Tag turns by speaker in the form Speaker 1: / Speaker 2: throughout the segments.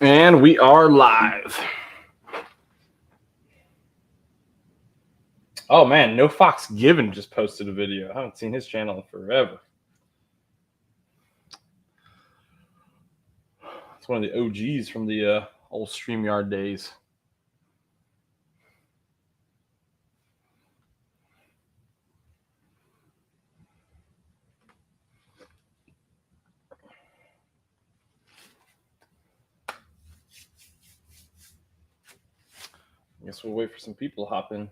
Speaker 1: And we are live. Oh man, No Fox Given just posted a video. I haven't seen his channel in forever. It's one of the OGs from the old StreamYard days. I guess we'll wait for some people to hop in.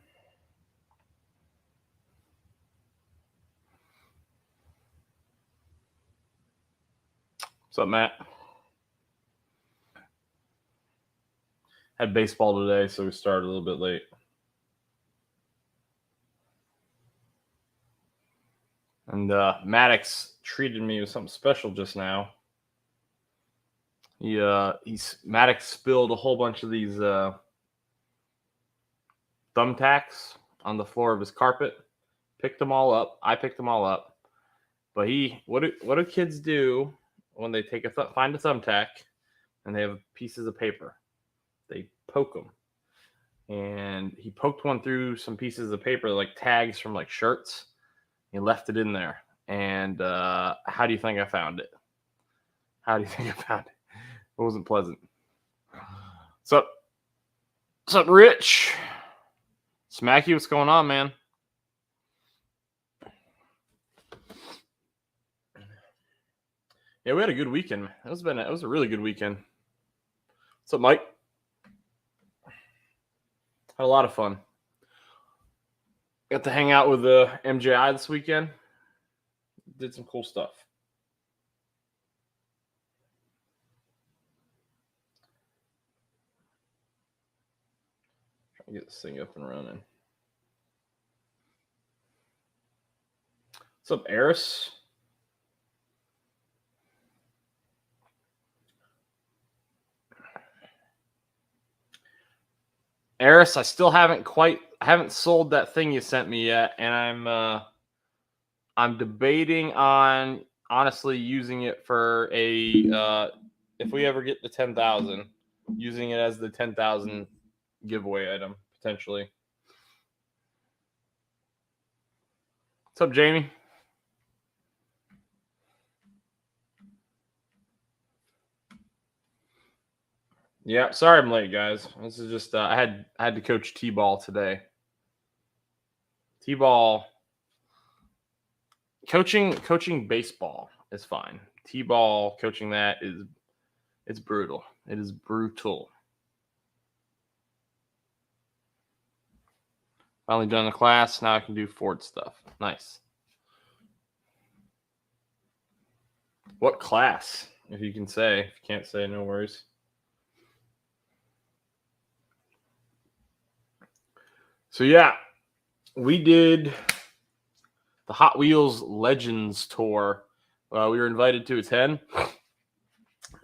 Speaker 1: What's up, Matt? Had baseball today, so we started a little bit late. And Maddox treated me with something special just now. Maddox spilled a whole bunch of these thumbtacks on the floor of his carpet. Picked them all up. I picked them all up. But what do kids do when they find a thumbtack and they have pieces of paper? They poke them. And he poked one through some pieces of paper, like tags from like shirts. He left it in there. And how do you think I found it? It wasn't pleasant. What's up, Rich? Smacky, what's going on, man? Yeah, we had a good weekend. It was a really good weekend. What's up, Mike? Had a lot of fun. Got to hang out with MJI this weekend. Did some cool stuff. Trying to get this thing up and running. What's up, Eris? Eris, I still haven't sold that thing you sent me yet, and I'm debating on honestly using it for if we ever get to 10,000, using it as the 10,000 giveaway item potentially. What's up, Jamie? Yeah, sorry I'm late, guys. This is just I had to coach T-ball today. T-ball coaching baseball is fine. T-ball coaching that it's brutal. It is brutal. Finally done the class. Now I can do Ford stuff. Nice. What class? If you can say. If you can't say, no worries. So yeah, we did the Hot Wheels Legends tour. We were invited to attend.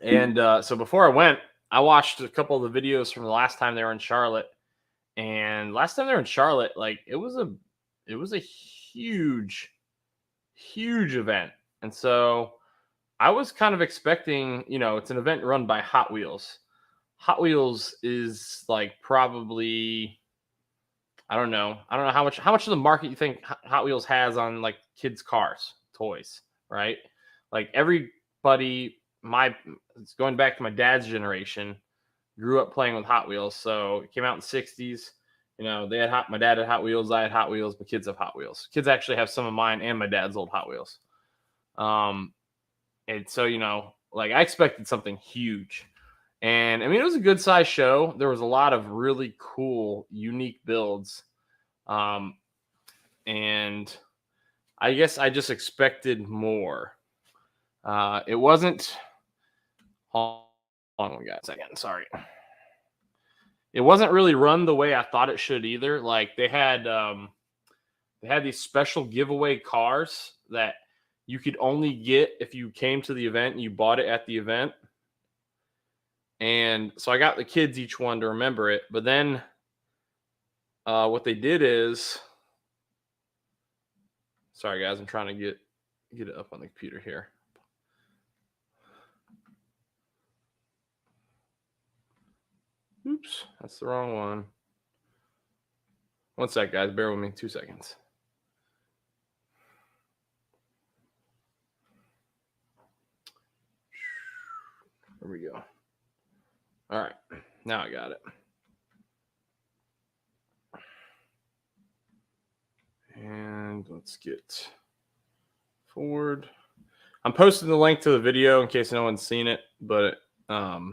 Speaker 1: And so before I went, I watched a couple of the videos from the last time they were in Charlotte. And last time they were in Charlotte, like it was a huge event. And so I was kind of expecting, it's an event run by Hot Wheels. Hot Wheels is like probably, I don't know how much of the market you think Hot Wheels has on like kids' cars, toys, right? Like everybody, it's going back to my dad's generation, grew up playing with Hot Wheels. So it came out in the 60s. My dad had Hot Wheels, I had Hot Wheels, my kids have Hot Wheels. Kids actually have some of mine and my dad's old Hot Wheels. And so, like I expected something huge. And I mean, it was a good size show. There was a lot of really cool, unique builds. And I guess I just expected more. It wasn't. Hold on, we got a second. Sorry. It wasn't really run the way I thought it should either. Like they had these special giveaway cars that you could only get if you came to the event and you bought it at the event. And so I got the kids each one to remember it. But then what they did is, sorry guys, I'm trying to get it up on the computer here. Oops, that's the wrong one. One sec, guys. Bear with me. 2 seconds. There we go. All right. Now I got it. And let's get forward. I'm posting the link to the video in case no one's seen it, but so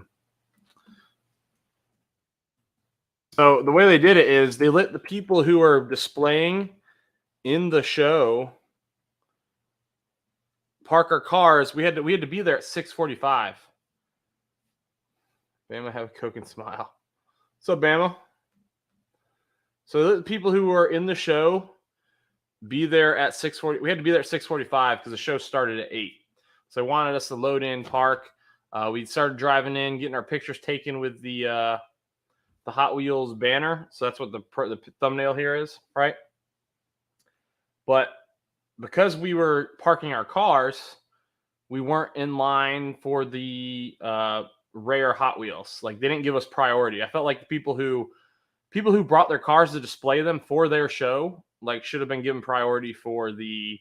Speaker 1: the way they did it is they let the people who are displaying in the show park our cars. We had to be there at 6:45. Bama, have a Coke and smile. What's up, Bama? So the people who were in the show be there at 6:40. We had to be there at 6:45 because the show started at 8. So they wanted us to load in, park. We started driving in, getting our pictures taken with the Hot Wheels banner. So that's what the thumbnail here is, right? But because we were parking our cars, we weren't in line for the rare Hot Wheels. Like, they didn't give us priority. I felt like the people who brought their cars to display them for their show, like, should have been given priority for the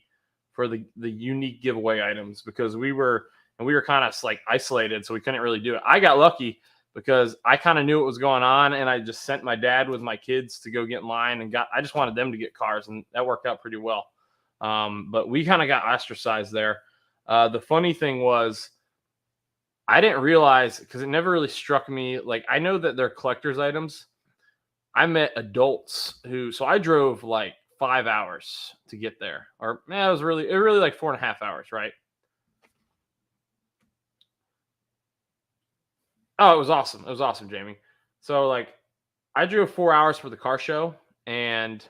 Speaker 1: unique giveaway items, because we were kind of like isolated, so we couldn't really do it. I got lucky because I kind of knew what was going on, and I just sent my dad with my kids to go get in line, and I just wanted them to get cars, and that worked out pretty well. But we kind of got ostracized there. The funny thing was, I didn't realize, because it never really struck me. Like, I know that they're collector's items. I met adults so I drove like 5 hours to get there, or man, it was really like 4.5 hours, right? Oh, it was awesome. It was awesome, Jamie. So, like, I drove 4 hours for the car show, and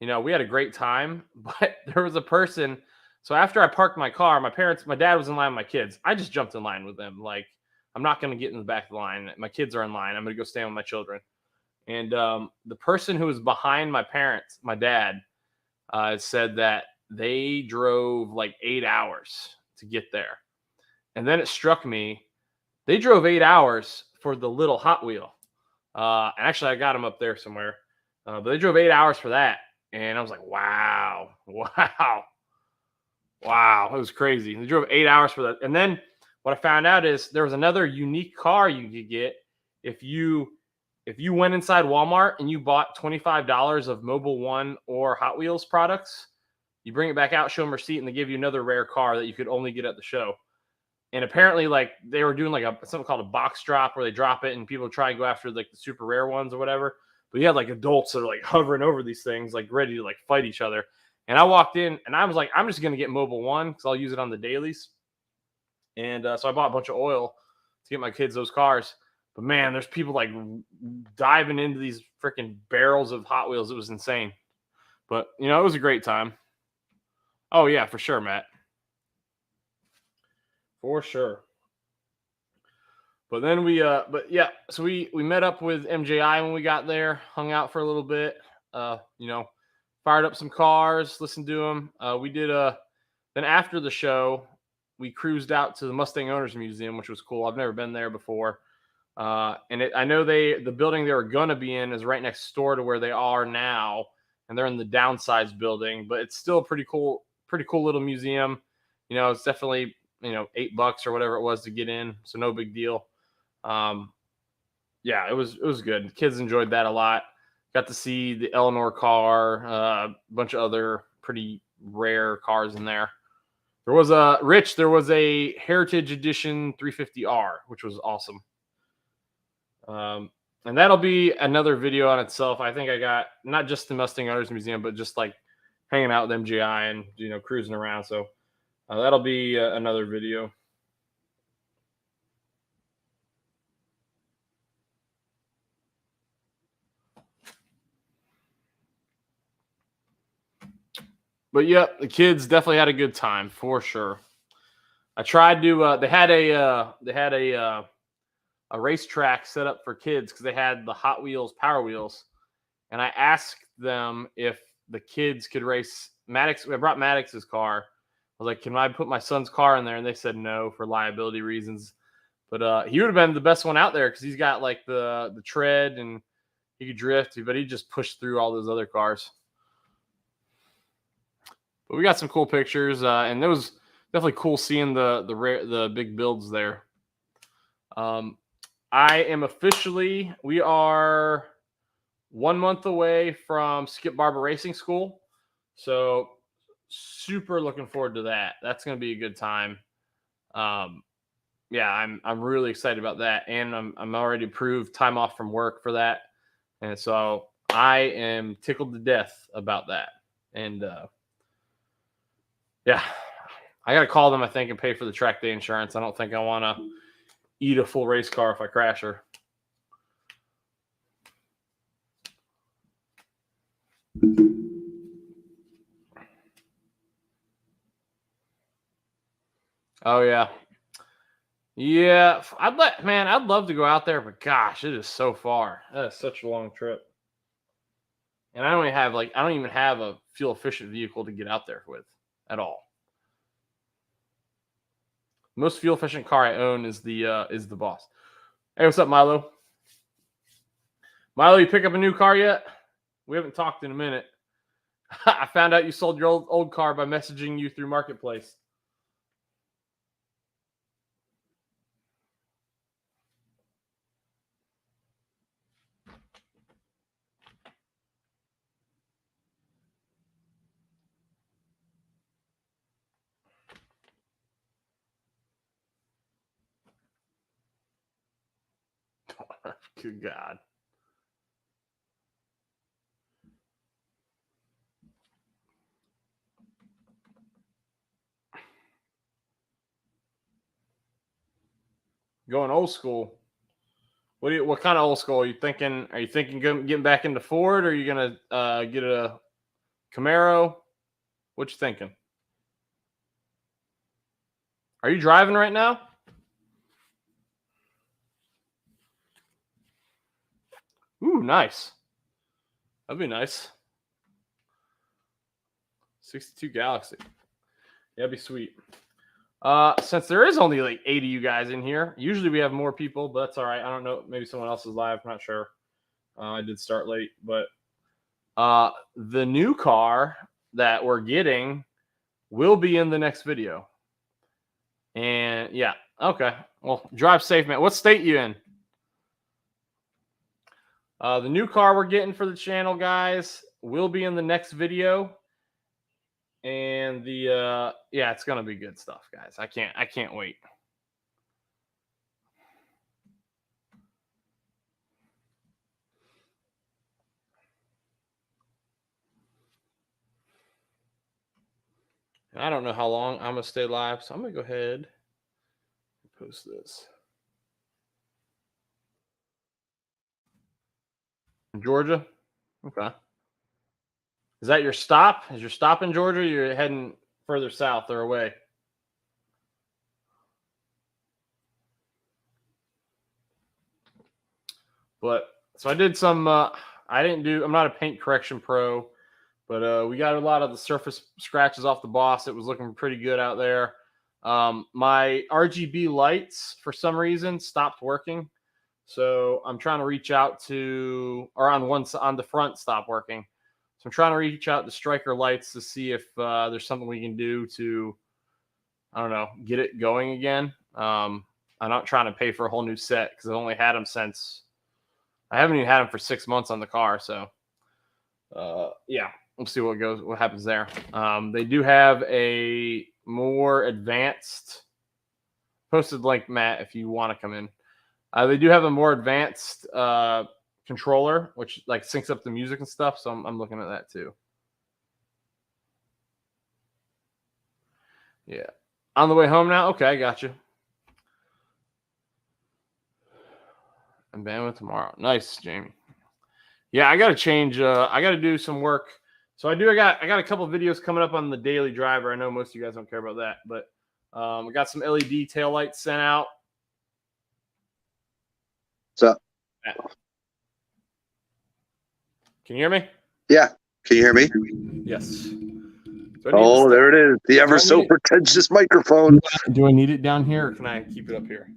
Speaker 1: we had a great time. But there was a person. So after I parked my car, my dad was in line with my kids. I just jumped in line with them. Like, I'm not going to get in the back of the line. My kids are in line. I'm going to go stand with my children. And the person who was behind my dad, said that they drove like 8 hours to get there. And then it struck me, they drove 8 hours for the little Hot Wheel. And actually, I got them up there somewhere. But they drove 8 hours for that. And I was like, wow. It was crazy. They drove 8 hours for that. And then what I found out is there was another unique car you could get if you went inside Walmart and you bought $25 of Mobile One or Hot Wheels products. You bring it back out, show them receipt, and they give you another rare car that you could only get at the show. And apparently, like, they were doing like something called a box drop, where they drop it and people try and go after like the super rare ones or whatever. But you had like adults that are like hovering over these things, like ready to like fight each other. And I walked in and I was like, I'm just going to get Mobile One because I'll use it on the dailies. And so I bought a bunch of oil to get my kids those cars. But man, there's people like diving into these freaking barrels of Hot Wheels. It was insane. But, it was a great time. Oh, yeah, for sure, Matt. For sure. But then so we met up with MJI when we got there, hung out for a little bit, fired up some cars, listened to them. Then after the show, we cruised out to the Mustang Owners Museum, which was cool. I've never been there before. I know the building they were going to be in is right next door to where they are now, and they're in the downsized building, but it's still a pretty cool little museum. It's definitely, $8 or whatever it was to get in. So no big deal. Yeah, it was good. The kids enjoyed that a lot. Got to see the Eleanor car, a bunch of other pretty rare cars in there. There was a Heritage Edition 350R, which was awesome. And that'll be another video on itself. I think I got not just the Mustang Owners Museum, but just like hanging out with MGI and cruising around. So that'll be another video. But yeah, the kids definitely had a good time for sure. I tried to. They had a racetrack set up for kids because they had the Hot Wheels Power Wheels, and I asked them if the kids could race Maddox. I brought Maddox's car. I was like, "Can I put my son's car in there?" And they said no for liability reasons. But he would have been the best one out there because he's got like the tread and he could drift, but he just pushed through all those other cars. But we got some cool pictures, and it was definitely cool seeing the big builds there. We are 1 month away from Skip Barber Racing School. So super looking forward to that. That's going to be a good time. Yeah, I'm really excited about that. And I'm already approved time off from work for that. And so I am tickled to death about that. And yeah, I got to call them, I think, and pay for the track day insurance. I don't think I want to eat a full race car if I crash her. Oh yeah. Yeah, I'd love to go out there, but gosh, it is so far. That is such a long trip. And I don't even have a fuel efficient vehicle to get out there with at all. Most fuel efficient car I own is the Boss. Hey, what's up, Milo? Milo, you pick up a new car yet? We haven't talked in a minute. I found out you sold your old car by messaging you through Marketplace. Good God. Going old school. What kind of old school are you thinking? Are you thinking getting back into Ford, or are you gonna get a Camaro? What you thinking? Are you driving right now? Ooh, nice. That'd be nice. 62 Galaxy. Yeah, that'd be sweet. Since there is only like 80 of you guys in here, usually we have more people, but that's all right. I don't know. Maybe someone else is live. I'm not sure. I did start late, but the new car that we're getting will be in the next video. And yeah, okay. Well, drive safe, man. What state you in? The new car we're getting for the channel, guys, will be in the next video. And yeah, it's gonna be good stuff, guys. I can't wait. I don't know how long I'm gonna stay live, so I'm gonna go ahead and post this. Georgia? Okay. Is that your stop? Is your stop in Georgia? Or you're heading further south or away? But so I did some. I'm not a paint correction pro, but we got a lot of the surface scratches off the Boss. It was looking pretty good out there. My RGB lights, for some reason, stopped working. So I'm trying to reach out to, or on the front, stopped working. So I'm trying to reach out to Striker Lights to see if there's something we can do to, I don't know, get it going again. I'm not trying to pay for a whole new set because I've only had them I haven't even had them for 6 months on the car. So yeah, we'll see what happens there. They do have a more advanced, posted link, Matt, if you want to come in. They do have a more advanced controller, which like syncs up the music and stuff. So I'm looking at that too. Yeah. On the way home now? Okay, I got you. And bandwidth tomorrow. Nice, Jamie. Yeah, I gotta change. I gotta do some work. So I got a couple of videos coming up on the daily driver. I know most of you guys don't care about that, but I got some LED taillights sent out.
Speaker 2: What's up?
Speaker 1: Can you hear me?
Speaker 2: Yeah. Can you hear me?
Speaker 1: Yes.
Speaker 2: Oh, there it is. The ever so pretentious microphone.
Speaker 1: Do I need it down here, or can I keep it up here?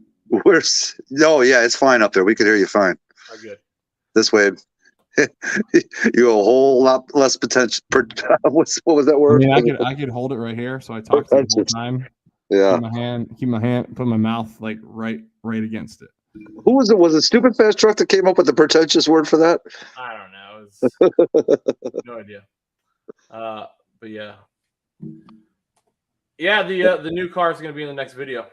Speaker 2: Where's no? Yeah, it's fine up there. We can hear you fine.
Speaker 1: Oh, good.
Speaker 2: This way, you have a whole lot less potential. What was that
Speaker 3: I
Speaker 2: word?
Speaker 3: mean, I could hold it right here, so I talk to you the whole time.
Speaker 2: Yeah.
Speaker 3: Put my mouth like right against it.
Speaker 2: Who was it? Was it Stupid Fast Truck that came up with the pretentious word for that?
Speaker 1: I don't know. No idea. But yeah. Yeah, the new car is going to be in the next video.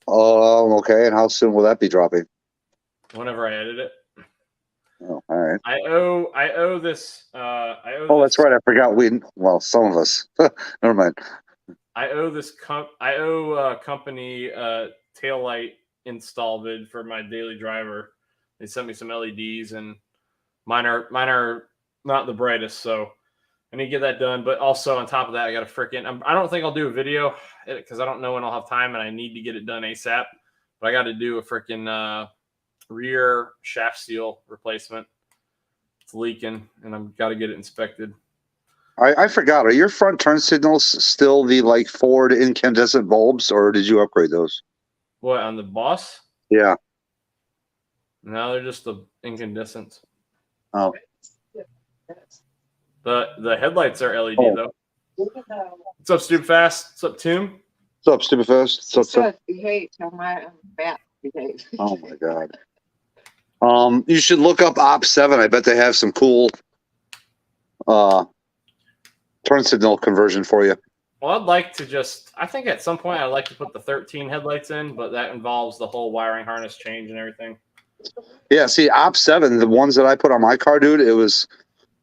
Speaker 2: Oh, okay. And how soon will that be dropping?
Speaker 1: Whenever I edit it.
Speaker 2: Oh, all right.
Speaker 1: I owe this.
Speaker 2: Oh, that's right. I forgot. Well, some of us. Never mind.
Speaker 1: I owe this company taillight install vid for my daily driver. They sent me some LEDs, and mine are not the brightest, so I need to get that done. But also on top of that, I got to freaking. I don't think I'll do a video because I don't know when I'll have time, and I need to get it done ASAP. But I got to do a freaking rear shaft seal replacement. It's leaking, and I've got to get it inspected.
Speaker 2: I forgot. Are your front turn signals still the like Ford incandescent bulbs, or did you upgrade those?
Speaker 1: What, on the Boss?
Speaker 2: Yeah.
Speaker 1: No, they're just the incandescents.
Speaker 2: Oh.
Speaker 1: The headlights are LED though. What's up, Stupid Fast? What's up, Tim?
Speaker 2: What's up, Stupid Fast?
Speaker 4: What's up? Behave. Tell my bat behave.
Speaker 2: Oh my God. You should look up Op 7. I bet they have some cool turn signal conversion for you.
Speaker 1: Well, I'd like to I think at some point I'd like to put the 13 headlights in, but that involves the whole wiring harness change and everything.
Speaker 2: Yeah, see, Op 7, the ones that I put on my car, dude, it was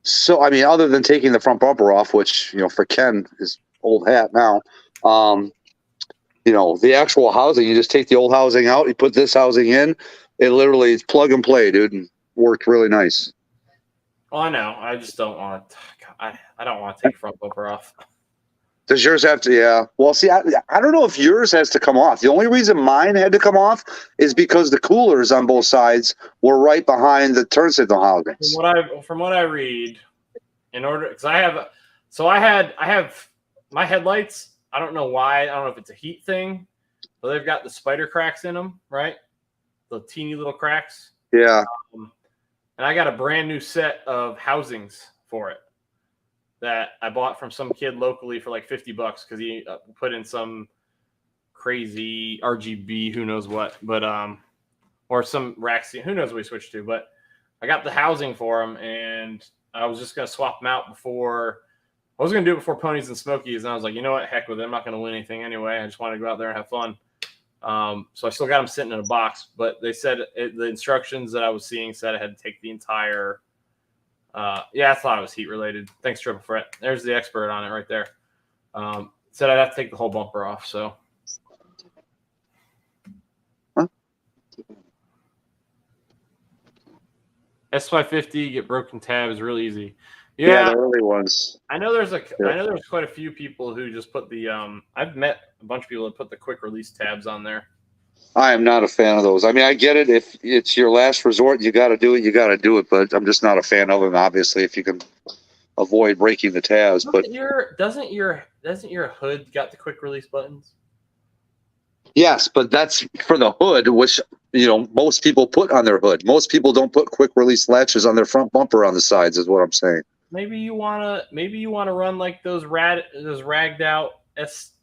Speaker 2: so, I mean, other than taking the front bumper off, which, for Ken is old hat now, the actual housing, you just take the old housing out, you put this housing in, it literally is plug and play, dude, and worked really nice.
Speaker 1: Well, I know. I just don't want to. I don't want to take front bumper off.
Speaker 2: Does yours have to? Yeah. Well, see, I don't know if yours has to come off. The only reason mine had to come off is because the coolers on both sides were right behind the turn signal housings.
Speaker 1: From what I read, because I have my headlights. I don't know why. I don't know if it's a heat thing, but they've got the spider cracks in them, right? The teeny little cracks.
Speaker 2: Yeah.
Speaker 1: And I got a brand new set of housings for it that I bought from some kid locally for like $50 because he put in some crazy RGB, who knows what, but or some Raxian, who knows what he switched to. But I got the housing for him, and I was just gonna swap them out before. I was gonna do it before Ponies and Smokies, and I was like, you know what, heck with it. I'm not gonna win anything anyway. I just want to go out there and have fun. So I still got them sitting in a box, but they said the instructions that I was seeing said I had to take the entire. Yeah, I thought it was heat related. Thanks, Triple Threat. There's the expert on it right there. Said I'd have to take the whole bumper off. So.
Speaker 2: Huh?
Speaker 1: S550 get broken tabs really easy.
Speaker 2: Yeah, the early ones.
Speaker 1: I know there's quite a few people who just put the I've met a bunch of people that put the quick release tabs on there.
Speaker 2: I am not a fan of those. I mean, I get it. If it's your last resort, you got to do it. You got to do it. But I'm just not a fan of them. Obviously, if you can avoid breaking the tabs.
Speaker 1: Doesn't your hood got the quick release buttons?
Speaker 2: Yes, but that's for the hood, which most people put on their hood. Most people don't put quick release latches on their front bumper on the sides. Is what I'm saying.
Speaker 1: Maybe you wanna run like those ragged out what is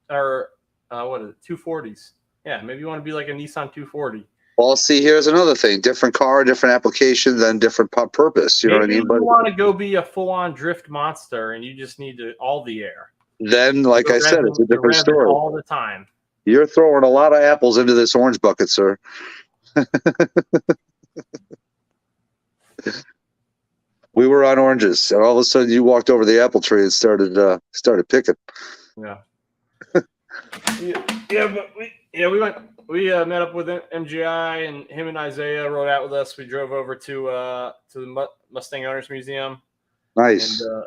Speaker 1: it, 240s. Yeah, maybe you want to be like a Nissan 240.
Speaker 2: Well, see, here's another thing. Different car, different application, then different purpose. You know what I mean?
Speaker 1: But you want to go be a full-on drift monster, and you just need all the air.
Speaker 2: Then, like I said, it's a different story.
Speaker 1: All the time.
Speaker 2: You're throwing a lot of apples into this orange bucket, sir. We were on oranges, and all of a sudden you walked over the apple tree and started picking.
Speaker 1: Yeah. We met up with MGI, and him and Isaiah rode out with us. We drove over to the Mustang Owners Museum.
Speaker 2: Nice.
Speaker 1: And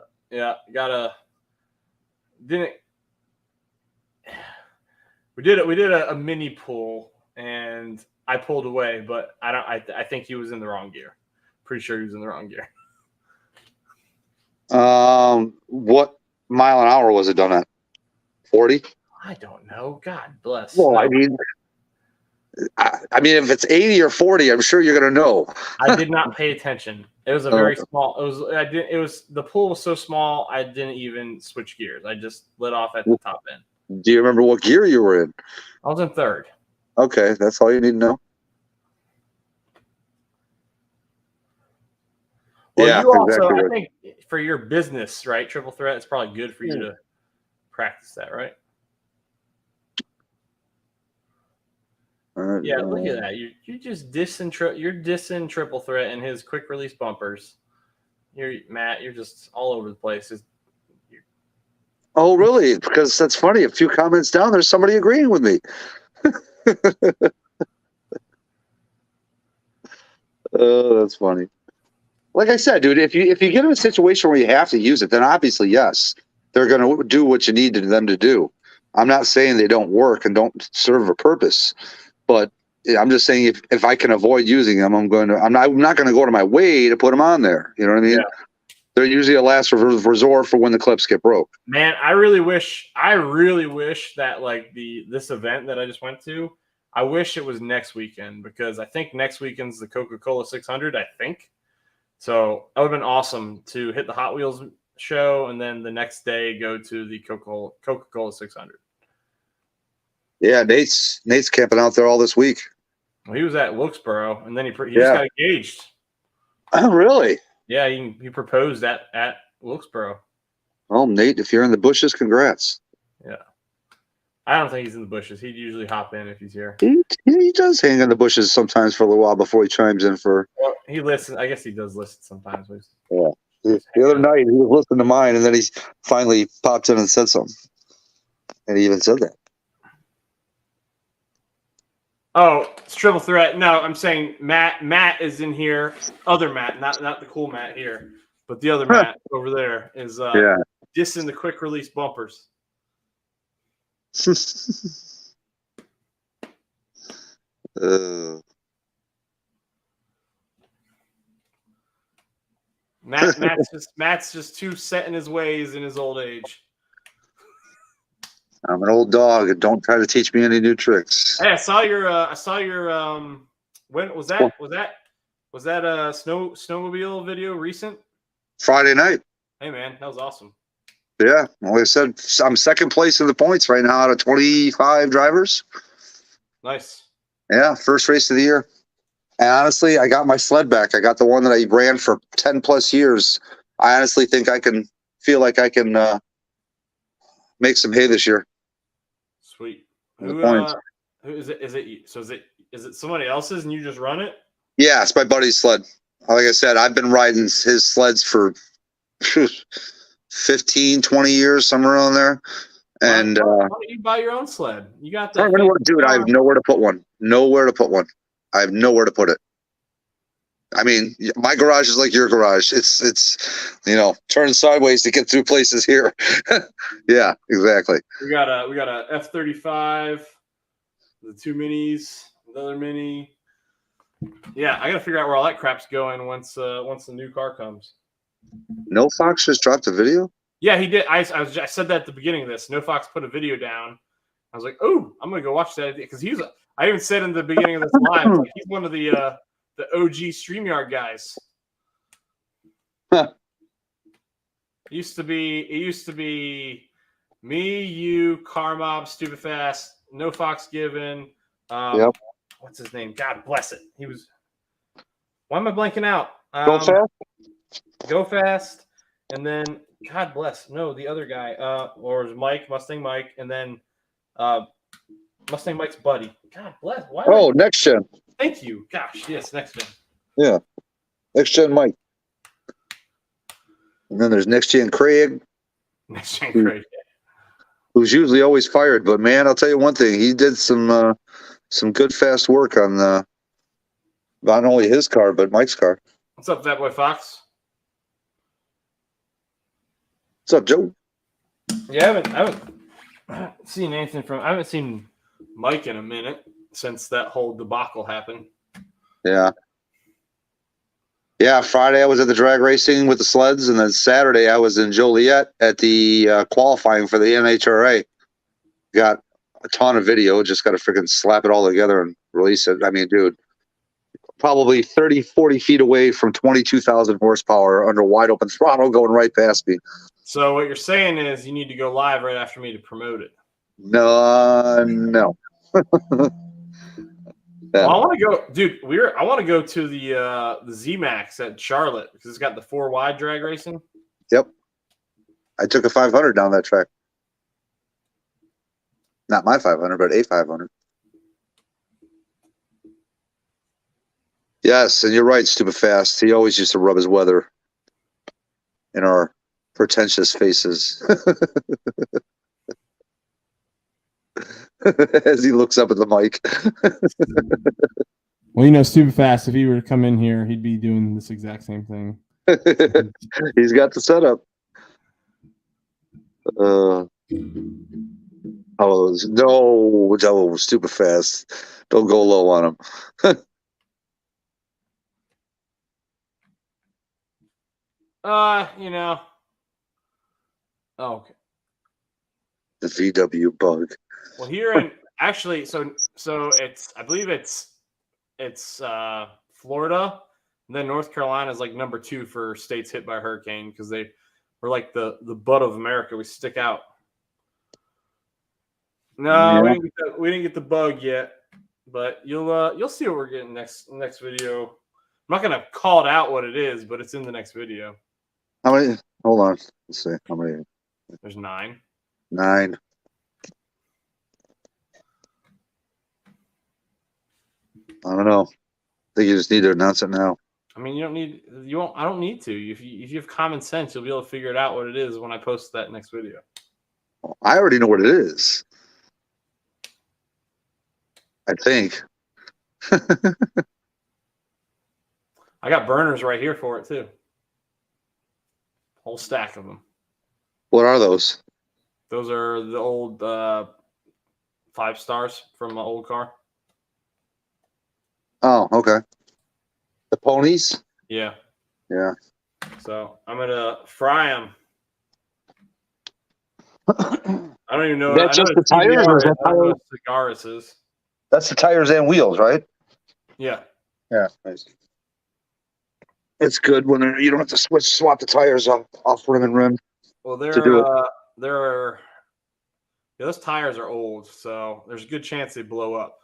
Speaker 1: we did a mini pull, and I pulled away, but I think he was in the wrong gear. Pretty sure he was in the wrong gear.
Speaker 2: What mile an hour was it done at? 40?
Speaker 1: I don't know. God bless.
Speaker 2: Well,
Speaker 1: No,
Speaker 2: I mean, if it's 80 or 40, I'm sure you're going to know.
Speaker 1: I did not pay attention. It was a
Speaker 2: Oh.
Speaker 1: very small. It was. I did. It was the pool was so small. I didn't even switch gears. I just lit off at the top end.
Speaker 2: Do you remember what gear you were in?
Speaker 1: I was in third.
Speaker 2: Okay, that's all you need to know.
Speaker 1: Well,
Speaker 2: Yeah,
Speaker 1: you also,
Speaker 2: exactly
Speaker 1: I
Speaker 2: right.
Speaker 1: think, for your business, right? Triple threat. It's probably good for you to practice that, right? Yeah, look at that. You're just dissing triple threat and his quick release bumpers. You're Matt. You're just all over the place.
Speaker 2: Oh, really? Because that's funny. A few comments down, there's somebody agreeing with me. Oh, that's funny. Like I said, dude, if you get in a situation where you have to use it, then obviously, yes, they're going to do what you need them to do. I'm not saying they don't work and don't serve a purpose, but I'm just saying if I can avoid using them, I'm not going to go to my way to put them on there. You know what I mean?
Speaker 1: Yeah.
Speaker 2: They're usually a last resort for when the clips get broke.
Speaker 1: Man, I really wish that like this event that I just went to, I wish it was next weekend because I think next weekend's the Coca-Cola 600. I think. So that would have been awesome to hit the Hot Wheels show and then the next day go to the Coca-Cola 600.
Speaker 2: Yeah, Nate's camping out there all this week.
Speaker 1: Well, he was at Wilkesboro and then he just got engaged.
Speaker 2: Oh, really?
Speaker 1: Yeah, he proposed at Wilkesboro.
Speaker 2: Well, Nate, if you're in the bushes, congrats.
Speaker 1: Yeah. I don't think he's in the bushes. He'd usually hop in if he's here.
Speaker 2: He does hang in the bushes sometimes for a little while before he chimes in for.
Speaker 1: Well, he listens. I guess he does listen sometimes.
Speaker 2: Yeah. The other night he was listening to mine, and then he finally popped in and said something, and he even said that.
Speaker 1: Oh, it's triple threat. No, I'm saying Matt is in here. Other Matt, not the cool Matt here, but the other Matt over there is dissing the quick release bumpers. Matt's just too set in his ways in his old age.
Speaker 2: I'm an old dog, and don't try to teach me any new tricks.
Speaker 1: Hey, I saw your when was that? Was that a snowmobile video recent?
Speaker 2: Friday night.
Speaker 1: Hey man, that was awesome.
Speaker 2: Yeah, like I said, I'm second place in the points right now out of 25 drivers.
Speaker 1: Nice.
Speaker 2: Yeah, first race of the year. And honestly, I got my sled back. I got the one that I ran for 10 plus years. I honestly think I can make some hay this year.
Speaker 1: Sweet. Who is it? Is it somebody else's and you just run it?
Speaker 2: Yeah, it's my buddy's sled. Like I said, I've been riding his sleds for 15, 20 years, somewhere around there. And
Speaker 1: why don't you buy your own sled? You got that.
Speaker 2: Dude, I have nowhere to put one. I have nowhere to put it. I mean, my garage is like your garage. It's turn sideways to get through places here. Yeah, exactly.
Speaker 1: We got a F-35, the two minis, another mini. Yeah, I got to figure out where all that crap's going once the new car comes.
Speaker 2: No Fox just dropped a video?
Speaker 1: Yeah, he did. I said that at the beginning of this. No Fox put a video down. I was like, oh, I'm gonna go watch that because I even said in the beginning of this live, like, he's one of the OG StreamYard guys.
Speaker 2: Huh.
Speaker 1: It used to be me, you, Car Mob, Stupid Fast, No Fox Given.
Speaker 2: Yep.
Speaker 1: What's his name? God bless it. He was. Why am I blanking out?
Speaker 2: Go Fast?
Speaker 1: Go Fast, and then God bless. No, the other guy. Or it was Mike, Mustang Mike, and then Mustang Mike's buddy. God bless. Why?
Speaker 2: Oh, Next Gen.
Speaker 1: Thank you. Gosh, yes, Next Gen.
Speaker 2: Yeah, Next Gen Mike. And then there's Next Gen Craig.
Speaker 1: Next Gen Craig.
Speaker 2: Who's usually always fired, but man, I'll tell you one thing: he did some good fast work on not only his car but Mike's car.
Speaker 1: What's up, Fat Boy Fox?
Speaker 2: What's up, Joe?
Speaker 1: Yeah, I haven't seen anything I haven't seen Mike in a minute since that whole debacle happened.
Speaker 2: Yeah. Yeah, Friday I was at the drag racing with the sleds, and then Saturday I was in Joliet at the qualifying for the NHRA. got a ton of video. Just got to freaking slap it all together and release it. I mean, dude, probably 30, 40 feet away from 22,000 horsepower under wide open throttle going right past me.
Speaker 1: So what you're saying is you need to go live right after me to promote it.
Speaker 2: No.
Speaker 1: Well, I want to go, dude. I want to go to the Z-Max at Charlotte because it's got the 4 wide drag racing.
Speaker 2: Yep. I took a 500 down that track. Not my 500, but a 500. Yes, and you're right, Stupid Fast. He always used to rub his weather in our pretentious faces as he looks up at the mic.
Speaker 3: Well, you know, Stupid Fast, if he were to come in here, he'd be doing this exact same thing.
Speaker 2: He's got the setup. No, Stupid Fast. Don't go low on him.
Speaker 1: You know. Oh, okay.
Speaker 2: The VW bug.
Speaker 1: Well, here in actually, so it's I believe it's Florida, and then North Carolina is like number 2 for states hit by a hurricane because they were like the butt of America. We stick out. No,
Speaker 2: Yeah.
Speaker 1: we didn't get the bug yet, but you'll see what we're getting next video. I'm not gonna call it out what it is, but it's in the next video.
Speaker 2: How many? Hold on. Let's see. How many?
Speaker 1: There's 9.
Speaker 2: 9. I don't know. I think you just need to announce it now.
Speaker 1: I mean, I don't need to. If you have common sense, you'll be able to figure it out what it is when I post that next video.
Speaker 2: I already know what it is. I think.
Speaker 1: I got burners right here for it too. Whole stack of them.
Speaker 2: What are those?
Speaker 1: Those are the old 5 stars from my old car.
Speaker 2: Oh, okay. The ponies?
Speaker 1: Yeah.
Speaker 2: Yeah.
Speaker 1: So I'm gonna fry them. I don't even know.
Speaker 2: That's just the tires, or is that
Speaker 1: I don't know what Cigaris is.
Speaker 2: That's the tires and wheels, right?
Speaker 1: Yeah.
Speaker 2: Yeah. Nice. It's good when you don't have to swap the tires off rim and rim.
Speaker 1: Well, those tires are old, so there's a good chance they blow up.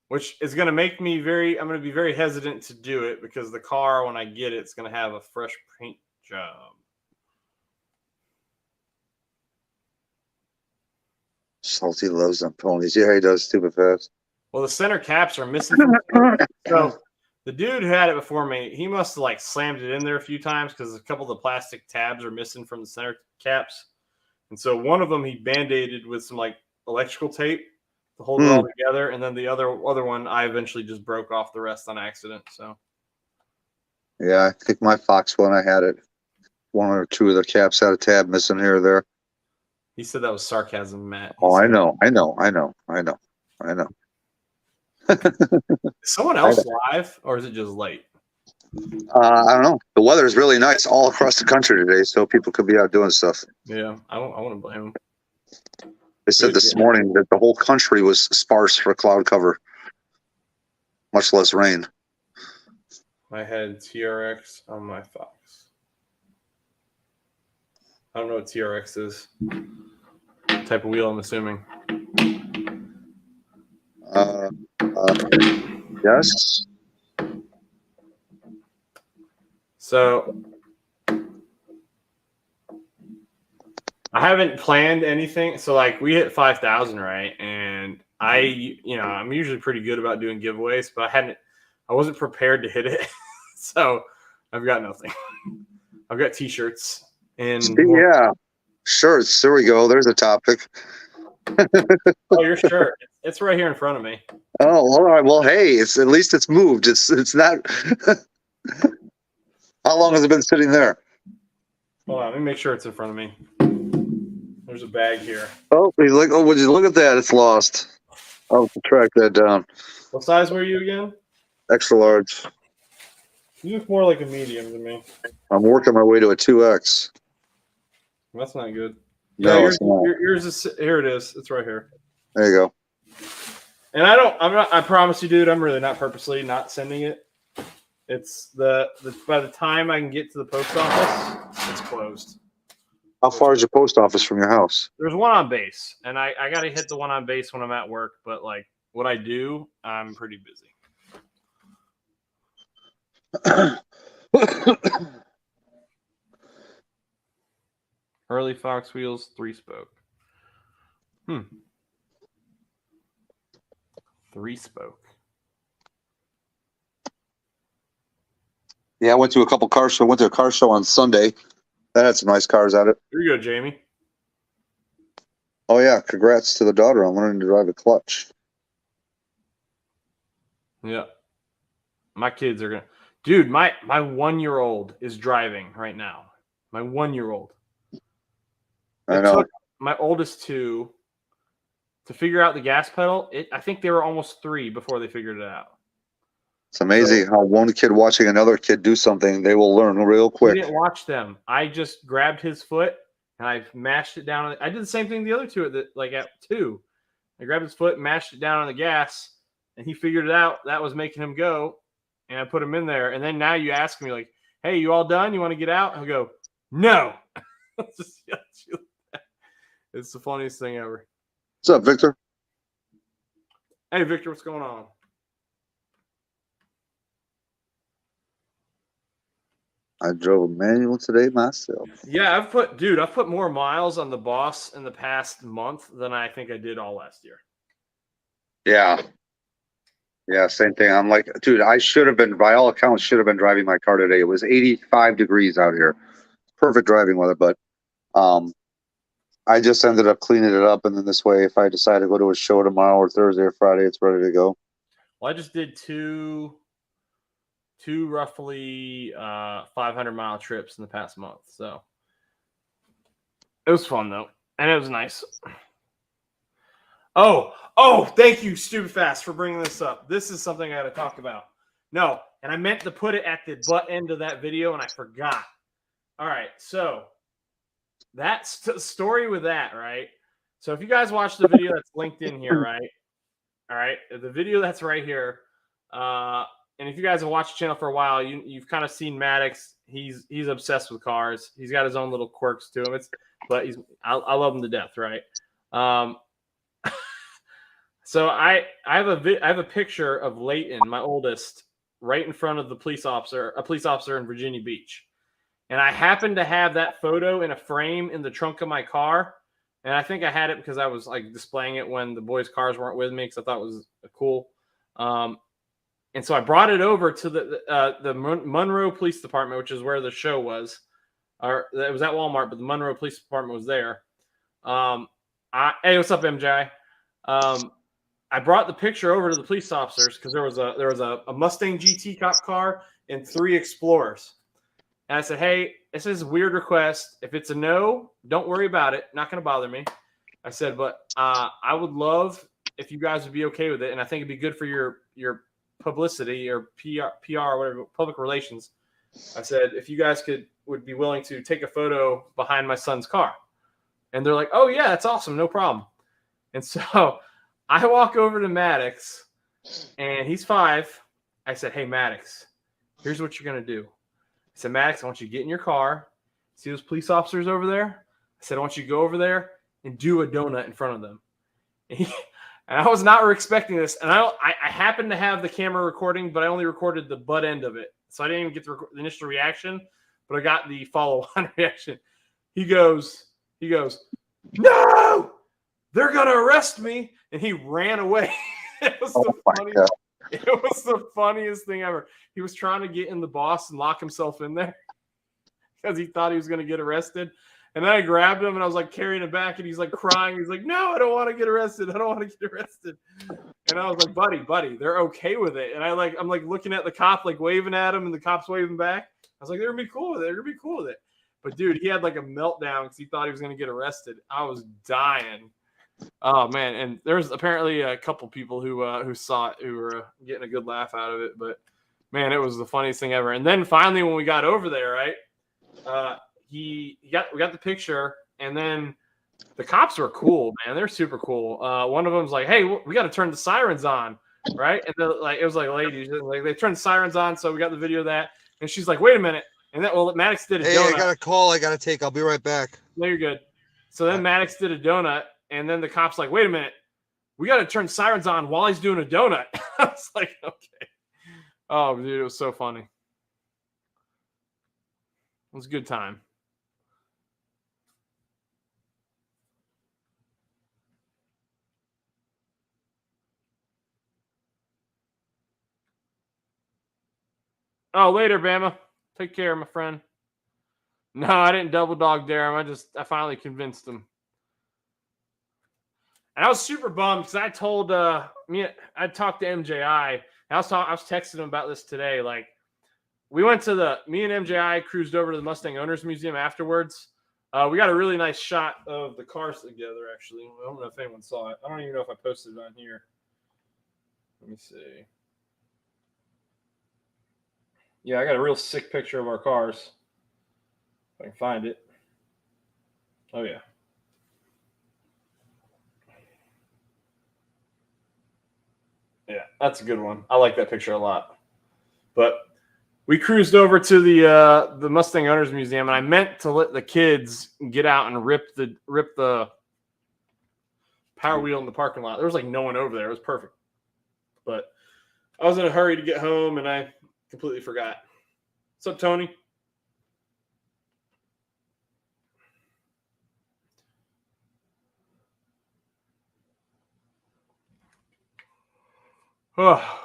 Speaker 1: Which is going to make me I'm going to be very hesitant to do it because the car, when I get it, it's going to have a fresh paint job.
Speaker 2: Salty loves them ponies. Yeah, he does. Stupid Fast.
Speaker 1: Well, the center caps are missing. So the dude who had it before me, he must have like slammed it in there a few times because a couple of the plastic tabs are missing from the center caps. And so one of them he band-aided with some like electrical tape to hold it all together, and then the other one I eventually just broke off the rest on accident. So
Speaker 2: yeah, I think my Fox one, I had it. 1 or 2 of the caps had a tab missing here or there.
Speaker 1: he said that was sarcasm, Matt.
Speaker 2: Oh, I know.
Speaker 1: Is someone else live, or is it just late?
Speaker 2: I don't know. The weather is really nice all across the country today, so people could be out doing stuff.
Speaker 1: Yeah, I wouldn't blame them.
Speaker 2: They said this morning that the whole country was sparse for cloud cover, much less rain.
Speaker 1: I had TRX on my Fox. I don't know what TRX is. Type of wheel, I'm assuming.
Speaker 2: Yes.
Speaker 1: So I haven't planned anything. So like we hit 5,000, right? And I'm usually pretty good about doing giveaways, but I wasn't prepared to hit it. So I've got nothing. I've got t-shirts and
Speaker 2: yeah, shirts. There we go. There's a topic.
Speaker 1: Oh, your shirt. It's right here in front of me.
Speaker 2: Oh, all right. Well, hey, at least it's moved. It's not. How long has it been sitting there?
Speaker 1: Hold on, let me make sure it's in front of me. There's a bag here.
Speaker 2: Oh, he's like, oh, would you look at that? It's lost. I'll track that down.
Speaker 1: What size were you again?
Speaker 2: Extra large.
Speaker 1: You look more like a medium to me.
Speaker 2: I'm working my way to a 2X.
Speaker 1: That's not good.
Speaker 2: No,
Speaker 1: yours,
Speaker 2: it's not.
Speaker 1: yours is here. It is. It's right here.
Speaker 2: There you go.
Speaker 1: And I promise you, dude, I'm really not purposely not sending it. It's the by the time I can get to the post office, it's closed.
Speaker 2: How far is your post office from your house?
Speaker 1: There's one on base, and I got to hit the one on base when I'm at work. But like what I do, I'm pretty busy. Early Fox wheels, 3-spoke. 3-spoke.
Speaker 2: Yeah, I went to a couple car show. Went to a car show on Sunday. That had some nice cars at it.
Speaker 1: Here you go, Jamie.
Speaker 2: Oh yeah, congrats to the daughter on learning to drive a clutch.
Speaker 1: Yeah. My kids are gonna, dude. My 1-year-old is driving right now. My 1-year-old.
Speaker 2: I
Speaker 1: It
Speaker 2: know.
Speaker 1: took my oldest two to figure out the gas pedal. I think they were almost 3 before they figured it out.
Speaker 2: It's amazing how one kid watching another kid do something, they will learn real
Speaker 1: We
Speaker 2: quick.
Speaker 1: didn't watch them. I just grabbed his foot and I mashed it down. I did the same thing the other two at 2. I grabbed his foot, mashed it down on the gas, and he figured it out. That was making him go, and I put him in there. And then now you ask me like, "Hey, you all done? You want to get out?" I'll go, "No." It's the funniest thing ever.
Speaker 2: What's up, Victor?
Speaker 1: Hey, Victor, what's going on?
Speaker 2: I drove a manual today myself.
Speaker 1: Yeah, I've put more miles on the Boss in the past month than I think I did all last year.
Speaker 2: Yeah. Yeah, same thing. I'm like, dude, I should have been, by all accounts, should have been driving my car today. It was 85 degrees out here. Perfect driving weather, but I just ended up cleaning it up, and then this way, if I decide to go to a show tomorrow or Thursday or Friday, it's ready to go.
Speaker 1: Well, I just did two roughly 500-mile trips in the past month, so it was fun though, and it was nice. Oh, thank you, Stupid Fast, for bringing this up. This is something I got to talk about. No, and I meant to put it at the butt end of that video, and I forgot. All right, so that's the story with that, right? So if you guys watch the video that's linked in here, right? All right, the video that's right here, and if you guys have watched the channel for a while, you've kind of seen Maddox. He's obsessed with cars. He's got his own little quirks to him. I love him to death, right? So I have a picture of Leighton, my oldest, right in front of a police officer in Virginia Beach. And I happened to have that photo in a frame in the trunk of my car. And I think I had it because I was like displaying it when the boys' cars weren't with me because I thought it was cool. And so I brought it over to the Monroe Police Department, which is where the show was. Or it was at Walmart, but the Monroe Police Department was there. Hey, what's up, MJ? I brought the picture over to the police officers because there was a Mustang GT cop car and 3 Explorers. And I said, hey, this is a weird request. If it's a no, don't worry about it. Not going to bother me. I said, but I would love if you guys would be okay with it. And I think it'd be good for your publicity or PR or whatever, public relations. I said, if you guys would be willing to take a photo behind my son's car. And they're like, oh, yeah, that's awesome. No problem. And so I walk over to Maddox, and he's 5. I said, hey, Maddox, here's what you're going to do. I said, Maddox, I want you to get in your car. See those police officers over there? I said, I want you to go over there and do a donut in front of them. And I was not expecting this. And I happened to have the camera recording, but I only recorded the butt end of it. So I didn't even get the initial reaction, but I got the follow-on reaction. He goes, no, they're going to arrest me. And he ran away. It was the funniest thing ever. He was trying to get in the Boss and lock himself in there because he thought he was going to get arrested. And then I grabbed him and I was like carrying him back, and he's like crying. He's like, no, I don't want to get arrested. I don't want to get arrested. And I was like, buddy, they're okay with it. And I'm like looking at the cop, like waving at him, and the cop's waving back. I was like, they're going to be cool with it. They're going to be cool with it. But dude, he had like a meltdown because he thought he was going to get arrested. I was dying. Oh man. And there's apparently a couple people who saw it, who were getting a good laugh out of it. But man, it was the funniest thing ever. And then finally, when we got over there, right, we got the picture, and then The cops were cool, man. They're super cool. One of them's like, "Hey, we got to turn the sirens on, right?" And it was like ladies, like they turned the sirens on, so we got the video of that. And she's like, "Wait a minute!" And Maddox did a
Speaker 5: Hey,
Speaker 1: donut.
Speaker 5: I got a call. I got to take. I'll be right back.
Speaker 1: No, you're good. So then Maddox did a donut, and then the cop's like, "Wait a minute, we got to turn sirens on while he's doing a donut." I was like, "Okay." Oh, dude, it was so funny. It was a good time. Oh, later, Bama. Take care, my friend. No, I didn't double dog dare him. I finally convinced him. And I was super bummed because I told I talked to MJI. I was texting him about this today. Like, me and MJI cruised over to the Mustang Owners Museum afterwards. We got a really nice shot of the cars together, actually. I don't know if anyone saw it. I don't even know if I posted it on here. Let me see. Yeah, I got a real sick picture of our cars. If I can find it. Oh, yeah. Yeah, that's a good one. I like that picture a lot. But we cruised over to the Mustang Owners Museum, and I meant to let the kids get out and rip the power wheel in the parking lot. There was like no one over there. It was perfect. But I was in a hurry to get home, and I completely forgot. What's up, Tony? Oh.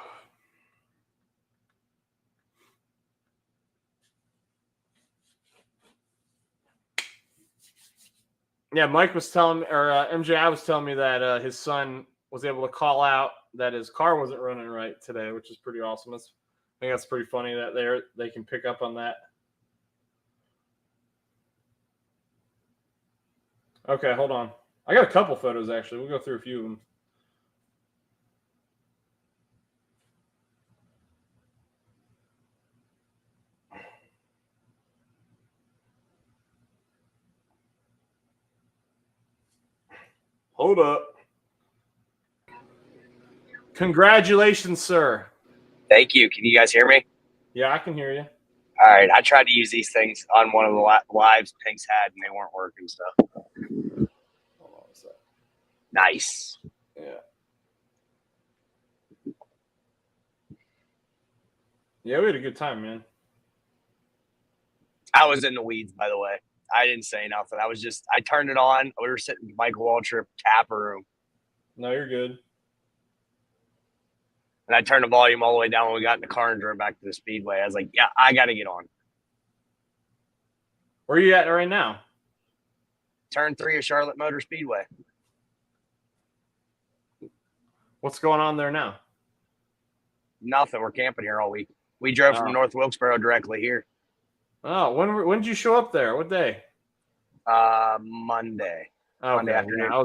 Speaker 1: Yeah, Mike was telling me, or MJI was telling me that his son was able to call out that his car wasn't running right today, which is pretty awesome. I think that's pretty funny that they can pick up on that. Okay, hold on. I got a couple photos, actually. We'll go through a few of them. Hold up. Congratulations, sir.
Speaker 6: Thank you. Can you guys hear me?
Speaker 1: Yeah, I can hear you.
Speaker 6: All right. I tried to use these things on one of the lives Pink's had, and they weren't working. So
Speaker 1: Hold on a sec.
Speaker 6: nice.
Speaker 1: Yeah. Yeah, we had a good time, man.
Speaker 6: I was in the weeds, by the way. I didn't say nothing. I turned it on. We were sitting in Michael Waltrip tap room.
Speaker 1: No, you're good.
Speaker 6: And I turned the volume all the way down when we got in the car and drove back to the speedway. I was like, yeah, I got to get on.
Speaker 1: Where are you at right now?
Speaker 6: Turn 3 of Charlotte Motor Speedway.
Speaker 1: What's going on there now?
Speaker 6: Nothing. We're camping here all week. We drove from North Wilkesboro directly here.
Speaker 1: Oh, when did you show up there? What day?
Speaker 6: Monday.
Speaker 1: Oh,
Speaker 6: Monday
Speaker 1: okay.
Speaker 6: afternoon.
Speaker 1: Yeah,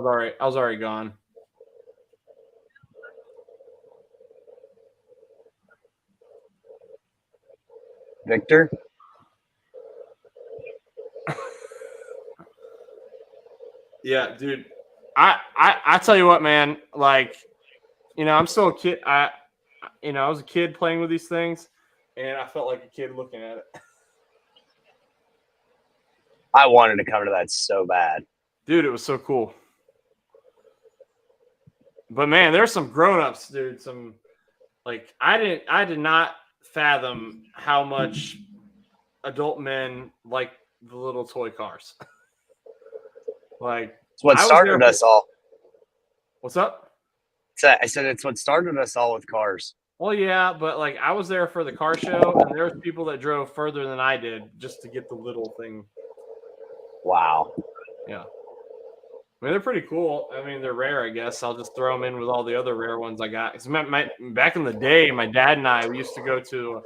Speaker 1: I was already gone.
Speaker 6: Victor?
Speaker 1: Yeah, dude. I tell you what, man. Like, I'm still a kid. I was a kid playing with these things, and I felt like a kid looking at it.
Speaker 6: I wanted to come to that so bad.
Speaker 1: Dude, it was so cool. But man, there's some grown-ups, dude. Some I did not fathom how much adult men like the little toy cars.
Speaker 6: It's what started us all.
Speaker 1: What's up?
Speaker 6: I said it's what started us all with cars.
Speaker 1: Well, yeah, but I was there for the car show, and there was people that drove further than I did just to get the little thing.
Speaker 6: Wow.
Speaker 1: Yeah. I mean, they're pretty cool. I mean, they're rare, I guess. I'll just throw them in with all the other rare ones I got. Back in the day, my dad and I, we used to go to,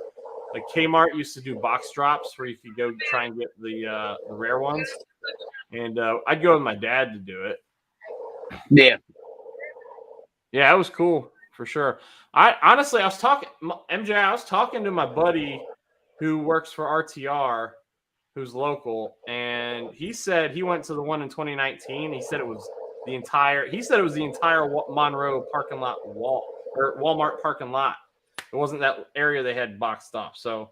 Speaker 1: Kmart used to do box drops where you could go try and get the rare ones. And I'd go with my dad to do it.
Speaker 6: Yeah.
Speaker 1: Yeah, it was cool for sure. I was talking to my buddy who works for RTR, who's local, and he said he went to the one in 2019. He said it was the entire Monroe parking lot Walmart parking lot. It wasn't that area they had boxed off. So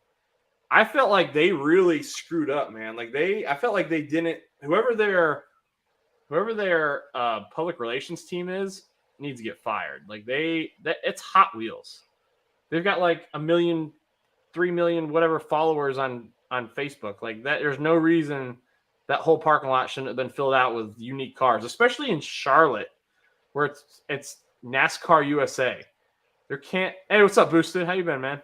Speaker 1: I felt like they really screwed up, man. I felt like they didn't. Whoever their public relations team is needs to get fired. It's Hot Wheels. They've got like 1 million, 3 million, whatever followers on Facebook. Like that, there's no reason that whole parking lot shouldn't have been filled out with unique cars, especially in Charlotte, where it's NASCAR USA. Hey, what's up, Boosted? How you been, man?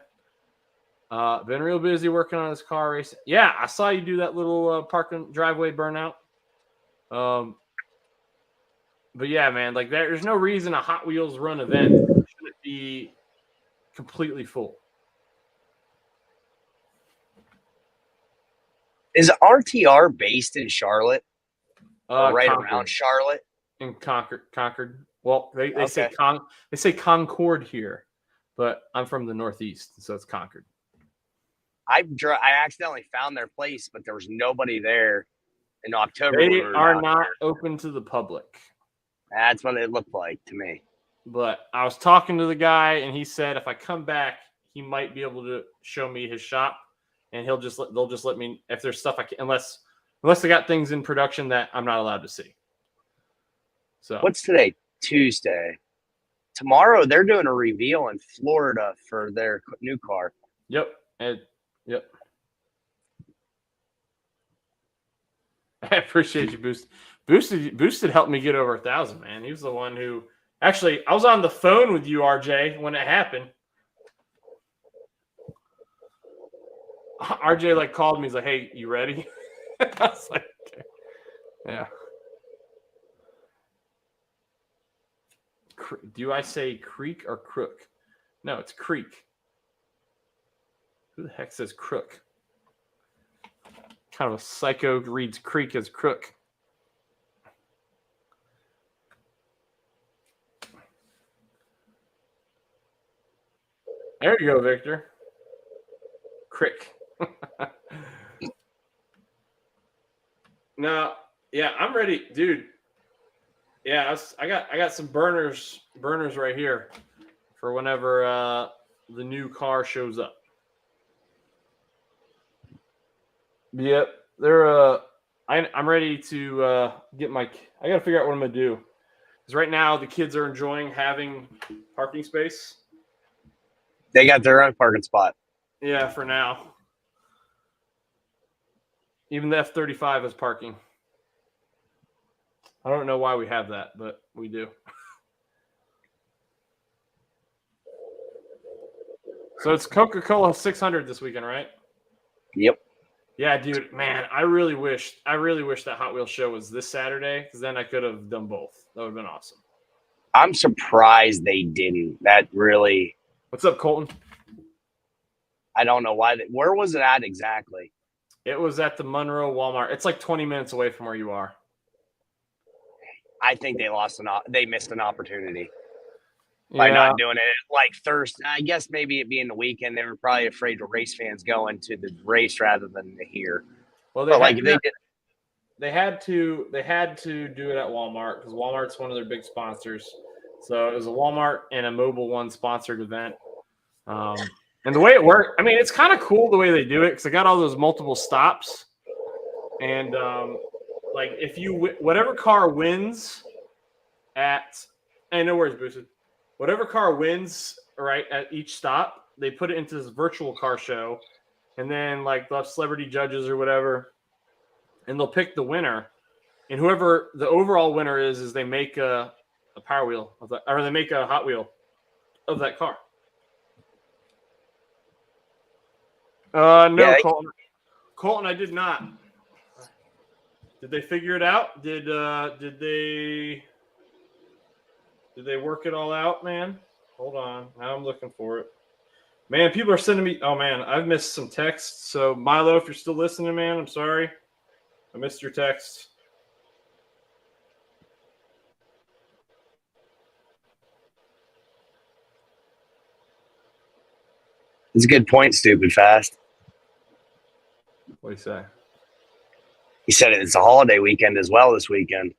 Speaker 1: Been real busy working on this car race. Yeah, I saw you do that little parking driveway burnout. But yeah, man, like there's no reason a Hot Wheels run event shouldn't be completely full.
Speaker 6: Is RTR based in Charlotte? Right
Speaker 1: Concord.
Speaker 6: around Charlotte?
Speaker 1: In Concord. Well, they
Speaker 6: Okay.
Speaker 1: say Concord here, but I'm from the Northeast, so it's Concord.
Speaker 6: I accidentally found their place, but there was nobody there in October.
Speaker 1: They are not open to the public.
Speaker 6: That's what it looked like to me.
Speaker 1: But I was talking to the guy, and he said if I come back, he might be able to show me his shop, and they'll just let me if there's stuff I can unless they got things in production that I'm not allowed to see. So
Speaker 6: what's today? Tuesday. Tomorrow they're doing a reveal in Florida for their new car.
Speaker 1: Yep. Yep. I appreciate you, Boosted helped me get over 1,000, man. He was the one who actually I was on the phone with you, RJ, when it happened. RJ called me. He's like, "Hey, you ready?" I was like, "Okay, yeah." Do I say creek or crook? No, it's creek. Who the heck says crook? Kind of a psycho reads creek as crook. There you go, Victor. Crick. No, yeah, I'm ready, dude. Yeah, I got some burners right here for whenever the new car shows up. Yep, they're I'm ready to get my. I got to figure out what I'm gonna do because right now the kids are enjoying having parking space.
Speaker 6: They got their own parking spot.
Speaker 1: Yeah, for now. Even the F-35 has parking. I don't know why we have that, but we do. So it's Coca-Cola 600 this weekend, right?
Speaker 6: Yep.
Speaker 1: Yeah, dude, man, I really wish that Hot Wheels show was this Saturday because then I could have done both. That would have been awesome.
Speaker 6: I'm surprised they didn't. That really.
Speaker 1: What's up, Colton?
Speaker 6: I don't know why. Where was it at exactly?
Speaker 1: It was at the Monroe Walmart. It's like 20 minutes away from where you are.
Speaker 6: I think they missed an opportunity by not doing it like Thursday. I guess maybe it being the weekend, they were probably afraid of race fans going to the race rather than here.
Speaker 1: Well, they had to do it at Walmart because Walmart's one of their big sponsors. So it was a Walmart and a Mobile One sponsored event. And the way it worked, I mean, it's kind of cool the way they do it because they got all those multiple stops. And if whatever car wins no worries, Boosted. Whatever car wins, right, at each stop, they put it into this virtual car show. And then they'll have celebrity judges or whatever. And they'll pick the winner. And whoever the overall winner is they make a Power Wheel of that, or they make a Hot Wheel of that car. No, yeah, Colton, I did not. Did they figure it out? Did they work it all out, man? Hold on. Now I'm looking for it. Man, people are sending me. Oh man, I've missed some texts. So Milo, if you're still listening, man, I'm sorry. I missed your text.
Speaker 6: It's a good point, stupid fast.
Speaker 1: What do you say?
Speaker 6: He said it's a holiday weekend as well this weekend.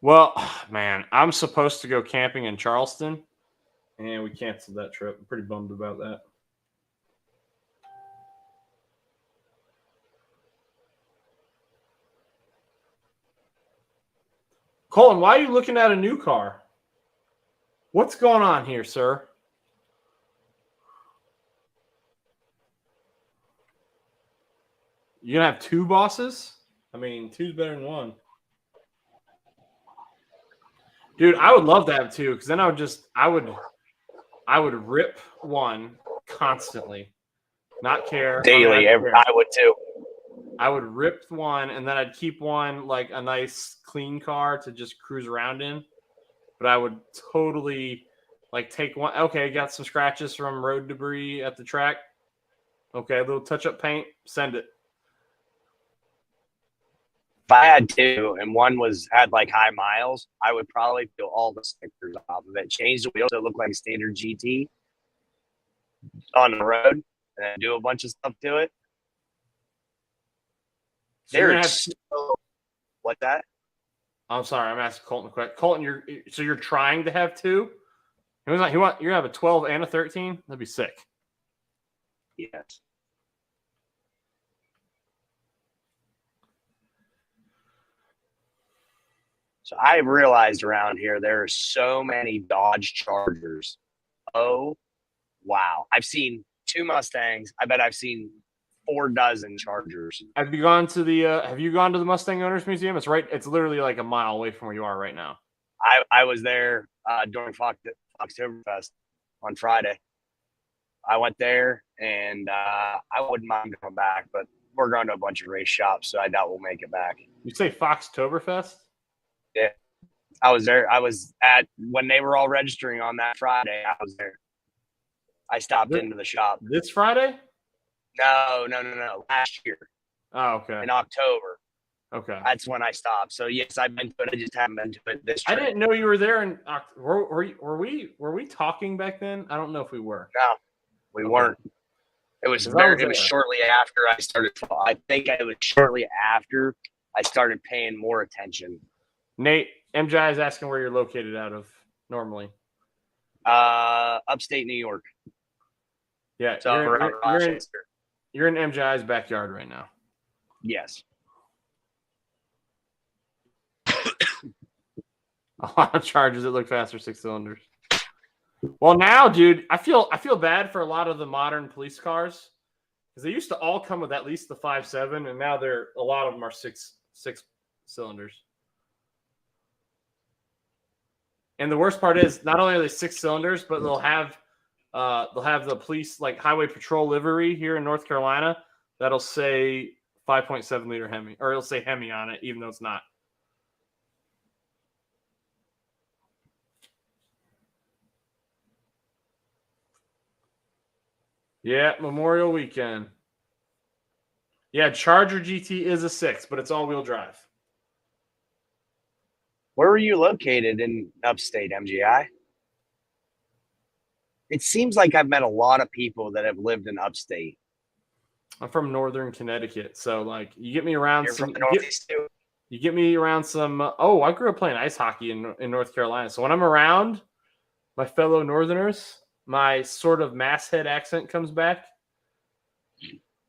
Speaker 1: Well, man, I'm supposed to go camping in Charleston, and we canceled that trip. I'm pretty bummed about that. Colin, why are you looking at a new car? What's going on here, sir? You gonna have two bosses? I mean, two's better than one. Dude, I would love to have two, because then I would rip one constantly. Not care.
Speaker 6: Daily, I would too.
Speaker 1: I would rip one, and then I'd keep one like a nice clean car to just cruise around in. But I would totally like take one. Okay, got some scratches from road debris at the track. Okay, a little touch-up paint. Send it.
Speaker 6: If I had two and one had like high miles, I would probably peel all the stickers off of it, change the wheels so it looked like a standard GT on the road, and then do a bunch of stuff to it. What's that?
Speaker 1: I'm sorry, I'm asking Colton a question. Colton, you're trying to have two? You're gonna have a 12 and a 13? That'd be sick.
Speaker 6: Yes. So I realized around here there are so many Dodge Chargers. Oh, wow. I've seen 2 Mustangs. I bet I've seen 4 dozen Chargers.
Speaker 1: Have you gone to the Mustang Owners Museum? It's literally like a mile away from where you are right now.
Speaker 6: I was there during Foxtoberfest on Friday. I went there, and I wouldn't mind going back, but we're going to a bunch of race shops, so I doubt we'll make it back.
Speaker 1: You say Foxtoberfest?
Speaker 6: Yeah. I was there. I was when they were all registering on that Friday. I was there. I stopped into the shop.
Speaker 1: This Friday?
Speaker 6: No. Last year.
Speaker 1: Oh, okay.
Speaker 6: In October.
Speaker 1: Okay.
Speaker 6: That's when I stopped. So yes, I've been to it. I just haven't been to it this trip.
Speaker 1: I didn't know you were there. Were we talking back then? I don't know if we were.
Speaker 6: No, we weren't. It was shortly after I started. I think it was shortly after I started paying more attention.
Speaker 1: Nate, MJ is asking where you're located out of normally.
Speaker 6: Upstate New York.
Speaker 1: Yeah,
Speaker 6: so
Speaker 1: you're in MJ's backyard right now.
Speaker 6: Yes.
Speaker 1: A lot of charges that look faster 6 cylinders. Well, now, dude, I feel bad for a lot of the modern police cars because they used to all come with at least the 5.7, and now a lot of them are six cylinders. And the worst part is not only are they 6 cylinders, but they'll have the police like highway patrol livery here in North Carolina that'll say 5.7 liter Hemi, or it'll say Hemi on it, even though it's not. Yeah, Memorial Weekend. Yeah, Charger GT is a 6, but it's all-wheel drive.
Speaker 6: Where were you located in upstate, MGI? It seems like I've met a lot of people that have lived in upstate.
Speaker 1: I'm from Northern Connecticut, so like you get me around
Speaker 6: You're
Speaker 1: some.
Speaker 6: from the Northeast too.
Speaker 1: You get me around some. I grew up playing ice hockey in North Carolina, so when I'm around my fellow Northerners, my sort of Masshead accent comes back.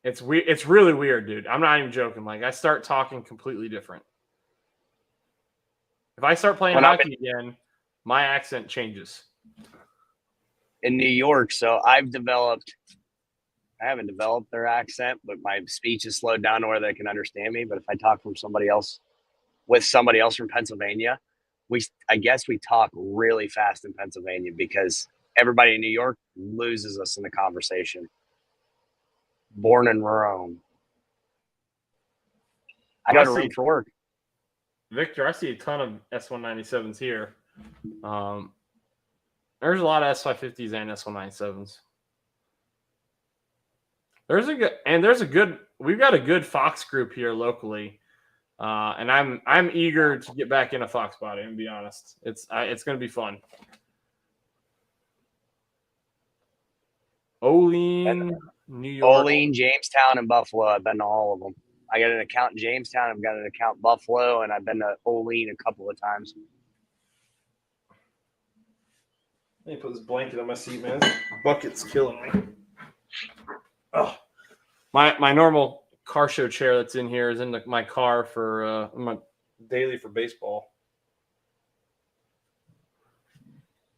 Speaker 1: It's weird. It's really weird, dude. I'm not even joking. Like I start talking completely different. If I start playing hockey again, my accent changes.
Speaker 6: In New York, so I haven't developed their accent, but my speech is slowed down to where they can understand me. But if I talk with somebody else from Pennsylvania, I guess we talk really fast in Pennsylvania because everybody in New York loses us in the conversation. Born in Rome. I got a room for work.
Speaker 1: Victor, I see a ton of S197s here. There's a lot of S550s and S197s. We've got a good Fox group here locally. And I'm eager to get back in a Fox body, and be honest. It's going to be fun. Olean, New York.
Speaker 6: Olean, Jamestown, and Buffalo. I've been to all of them. I got an account in Jamestown. I've got an account in Buffalo, and I've been to Olean a couple of times.
Speaker 1: Let me put this blanket on my seat, man. This bucket's killing me. Oh, my normal car show chair that's in here is in my car for my daily for baseball.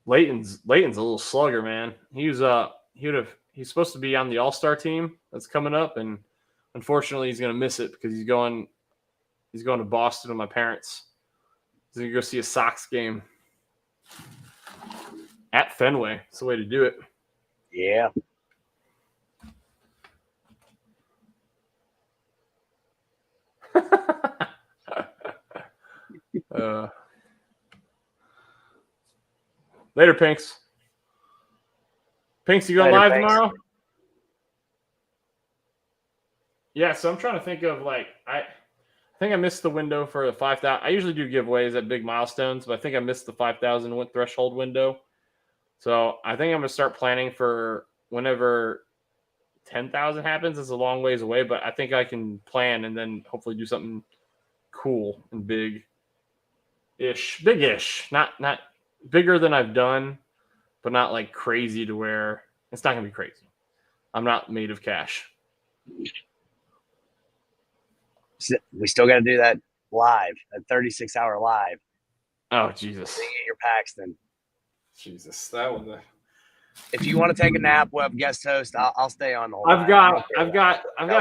Speaker 1: Leighton's a little slugger, man. He's supposed to be on the All-Star team that's coming up, and unfortunately he's gonna miss it because he's going to Boston with my parents. He's gonna go see a Sox game at Fenway. It's the way to do it.
Speaker 6: Yeah.
Speaker 1: Later, Pinks. Pinks, you going
Speaker 6: Later,
Speaker 1: live
Speaker 6: Pinks.
Speaker 1: tomorrow? Yeah, so I'm trying to think of I think I missed the window for the 5,000. I usually do giveaways at big milestones, but I think I missed the 5,000 threshold window. So I think I'm gonna start planning for whenever 10,000 happens. It's a long ways away, but I think I can plan and then hopefully do something cool and big-ish, not bigger than I've done, but not like crazy to where it's not gonna be crazy. I'm not made of cash.
Speaker 6: We still got to do that live, a 36-hour live.
Speaker 1: Oh Jesus!
Speaker 6: Get your Paxton.
Speaker 1: Jesus, that one.
Speaker 6: If you want to take a nap, we'll have guest host. I'll stay on the whole.
Speaker 1: I've got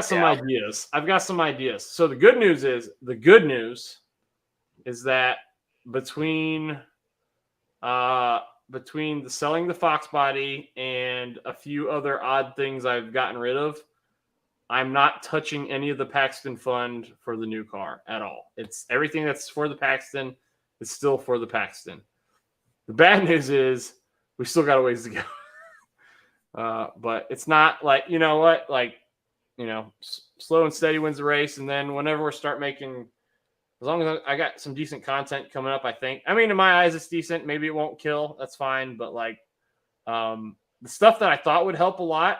Speaker 1: some ideas. I've got some ideas. So the good news is that between the selling the Fox body and a few other odd things I've gotten rid of, I'm not touching any of the Paxton fund for the new car at all. It's everything that's for the Paxton is still for the Paxton. The bad news is we still got a ways to go. But it's not like, you know what, slow and steady wins the race. And then whenever we start making, as long as I got some decent content coming up, I think, in my eyes, it's decent. Maybe it won't kill. That's fine. But the stuff that I thought would help a lot,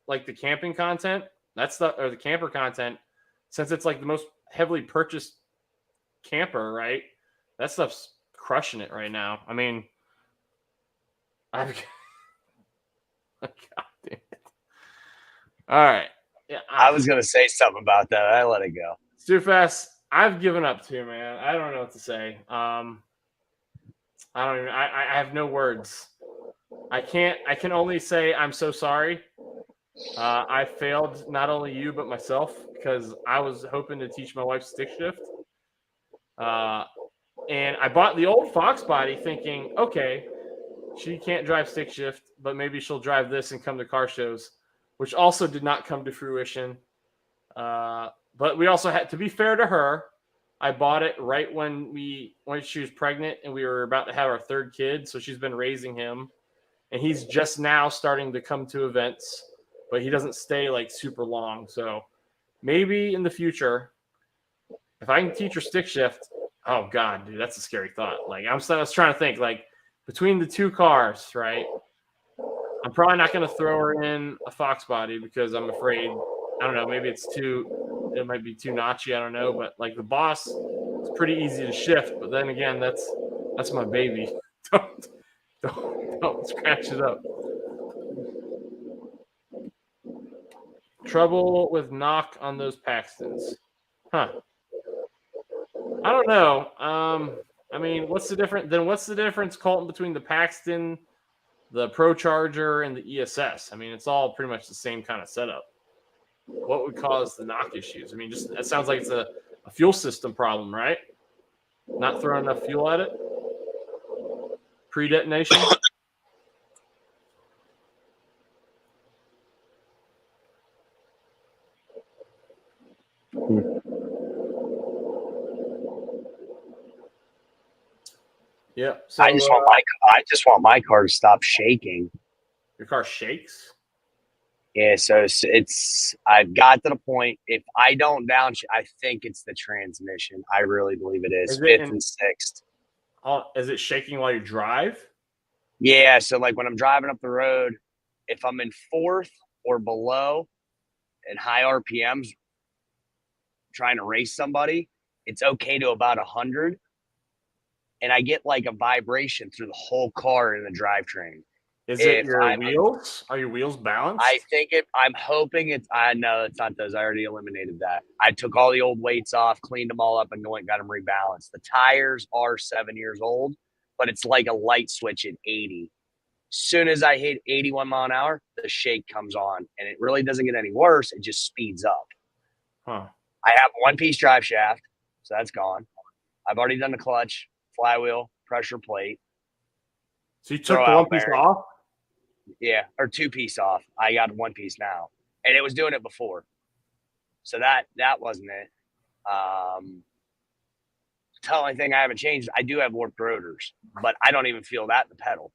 Speaker 1: like the camping content, or the camper content, since it's like the most heavily purchased camper, right? That stuff's crushing it right now. God damn it. All right. Yeah,
Speaker 6: I was gonna say something about that. I let it go.
Speaker 1: Stufast, I've given up too, man. I don't know what to say. I have no words. I can only say I'm so sorry. I failed not only you but myself because I was hoping to teach my wife stick shift. And I bought the old Fox body thinking, okay, she can't drive stick shift, but maybe she'll drive this and come to car shows, which also did not come to fruition. But we also had to be fair to her. I bought it right when she was pregnant and we were about to have our third kid. So she's been raising him and he's just now starting to come to events, but he doesn't stay like super long. So maybe in the future, if I can teach her stick shift, oh God, dude, that's a scary thought. I was trying to think between the two cars, right? I'm probably not going to throw her in a Fox body because I'm afraid, I don't know, maybe it might be too notchy. I don't know. But the Boss, it's pretty easy to shift. But then again, that's my baby. Don't scratch it up. Trouble with knock on those Paxtons. Huh. I don't know. What's the difference, Colton, between the Paxton, the Pro Charger, and the ESS? It's all pretty much the same kind of setup. What would cause the knock issues? That sounds like it's a fuel system problem, right? Not throwing enough fuel at it? Pre-detonation? Yeah. So,
Speaker 6: I just want my car to stop shaking.
Speaker 1: Your car shakes?
Speaker 6: Yeah, so I've got to the point, if I don't I think it's the transmission. I really believe it is. Fifth and sixth.
Speaker 1: Is it shaking while you drive?
Speaker 6: Yeah, so when I'm driving up the road, if I'm in fourth or below and high RPMs, trying to race somebody, it's okay to about 100. And I get like a vibration through the whole car in the drivetrain.
Speaker 1: Is it
Speaker 6: If
Speaker 1: your
Speaker 6: I'm-
Speaker 1: wheels? Are your wheels balanced?
Speaker 6: I'm hoping it's, I know it's not those. I already eliminated that. I took all the old weights off, cleaned them all up, and got them rebalanced. The tires are 7 years old, but it's like a light switch at 80. Soon as I hit 81 mile an hour, the shake comes on, and it really doesn't get any worse. It just speeds up.
Speaker 1: Huh.
Speaker 6: I have one piece drive shaft, so that's gone. I've already done the clutch, flywheel, pressure plate.
Speaker 1: So you took the
Speaker 6: Throw
Speaker 1: one
Speaker 6: out
Speaker 1: piece
Speaker 6: bearing.
Speaker 1: off?
Speaker 6: Yeah, or two piece off. I got one piece now, and it was doing it before, so that wasn't it. The only thing I haven't changed, I do have warped rotors, but I don't even feel that in the pedal.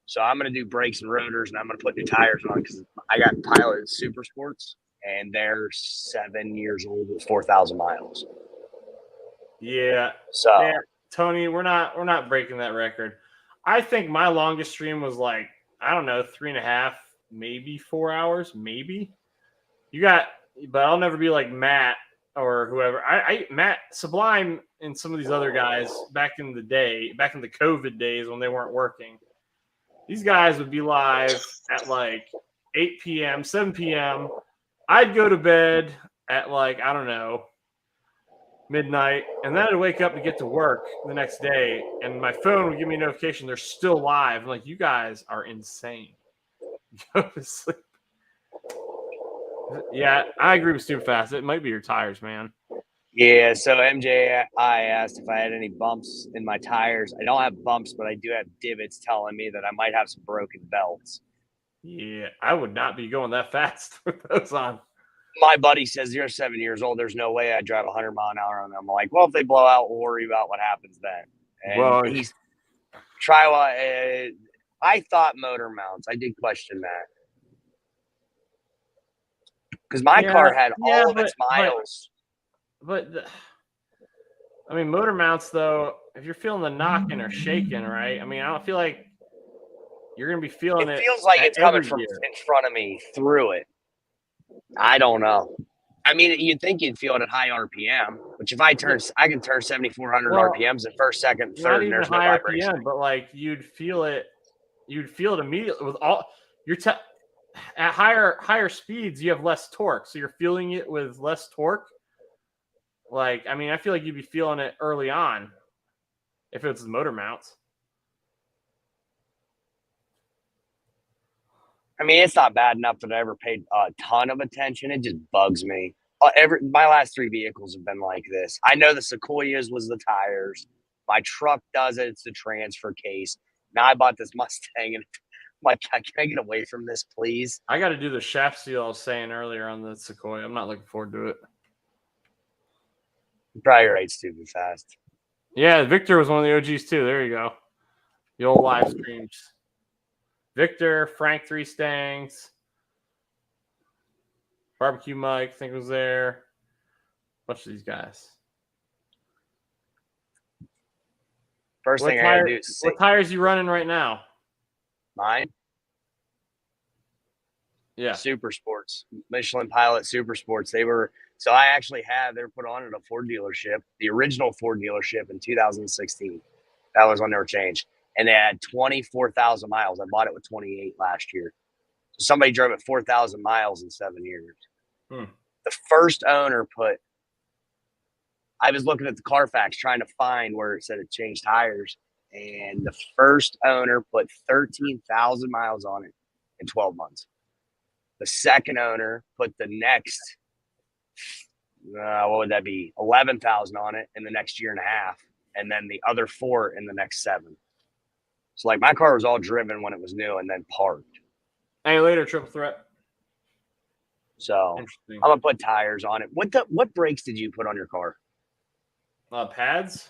Speaker 6: So I'm going to do brakes and rotors, and I'm going to put new tires on because I got Pilot Super Sports, and they're 7 years old with 4,000 miles.
Speaker 1: Yeah.
Speaker 6: So
Speaker 1: Man, Tony, we're not breaking that record. I think my longest stream was like, I don't know, 3.5, maybe 4 hours, maybe. But I'll never be like Matt or whoever. Matt Sublime and some of these other guys back in the COVID days when they weren't working. These guys would be live at like 8 p.m., 7 p.m. I'd go to bed at like, I don't know, midnight, and then I'd wake up to get to work the next day, and my phone would give me a notification they're still live. I'm like, you guys are insane. Go to sleep. Yeah, I agree with Stupid Fast. It might be your tires, man.
Speaker 6: yeah, so MJ, I asked if I had any bumps in my tires. I don't have bumps, but I do have divots telling me that I might have some broken belts.
Speaker 1: Yeah, I would not be going that fast with those on.
Speaker 6: My buddy says you're 7 years old. There's no way I'd drive 100 mile an hour on them. I'm like, well, if they blow out, we'll worry about what happens then. And
Speaker 1: Well,
Speaker 6: he's I thought motor mounts. I did question that because my car had all of its miles.
Speaker 1: I mean, motor mounts though. If you're feeling the knocking or shaking, right? I mean, I don't feel like you're gonna be feeling it.
Speaker 6: It feels like it's coming
Speaker 1: every
Speaker 6: from
Speaker 1: gear.
Speaker 6: in front of me through it. I don't know. I mean, you'd think you'd feel it at high RPM, which if I can turn 7,400
Speaker 1: Well,
Speaker 6: RPMs in first, second,
Speaker 1: Not
Speaker 6: third, and
Speaker 1: even
Speaker 6: there's no
Speaker 1: high
Speaker 6: vibration.
Speaker 1: RPM, but like you'd feel it immediately with all your at higher speeds. You have less torque, so you're feeling it with less torque. Like, I mean, I feel like you'd be feeling it early on if it's motor mounts.
Speaker 6: I mean, it's not bad enough that I ever paid a ton of attention. It just bugs me. My last three vehicles have been like this. I know the Sequoias was the tires. My truck does it. It's the transfer case. Now I bought this Mustang, and I'm like, can I get away from this, please?
Speaker 1: I got to do the shaft seal I was saying earlier on the Sequoia. I'm not looking forward to it.
Speaker 6: You're probably right, Stupid Fast.
Speaker 1: Yeah, Victor was one of the OGs too. There you go. The old live streams. Victor, Frank 3 Stangs, Barbecue Mike, I think was there. A bunch of these guys.
Speaker 6: First thing I gotta do is
Speaker 1: what tires you running right now?
Speaker 6: mine.
Speaker 1: Yeah.
Speaker 6: Super Sports, Michelin Pilot Super Sports. They were put on at a Ford dealership, the original Ford dealership in 2016. That was when they were changed. And they had 24,000 miles. I bought it with 28 last year. So somebody drove it 4,000 miles in 7 years. The first owner I was looking at the Carfax trying to find where it said it changed tires. And the first owner put 13,000 miles on it in 12 months. The second owner put the next, what would that be? 11,000 on it in the next year and a half. And then the other 4 in the next 7. So like my car was all driven when it was new and then parked.
Speaker 1: Hey, later, Triple Threat.
Speaker 6: So I'm gonna put tires on it. What brakes did you put on your car?
Speaker 1: Pads?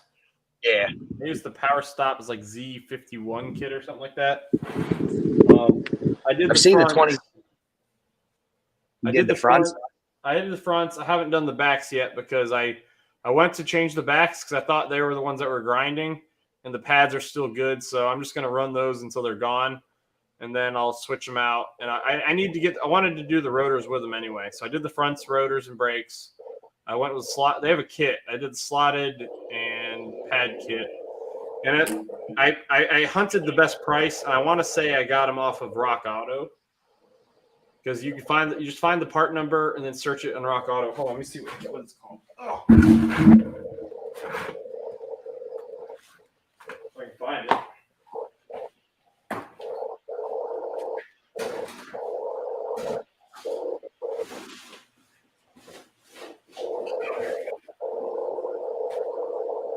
Speaker 6: Yeah.
Speaker 1: I used the Power Stop as like Z51 kit or something like that.
Speaker 6: I've seen the 20.
Speaker 1: I did the fronts. I did the fronts. I haven't done the backs yet because I went to change the backs because I thought they were the ones that were grinding, and the pads are still good. So I'm just going to run those until they're gone, and then I'll switch them out. And I wanted to do the rotors with them anyway. So I did the fronts, rotors, and brakes, I went with slot. They have a kit. I did slotted and pad kit, and I hunted the best price. And I want to say I got them off of Rock Auto because you just find the part number and then search it on Rock Auto. Hold on, let me see what it's called. Oh, if I can find it.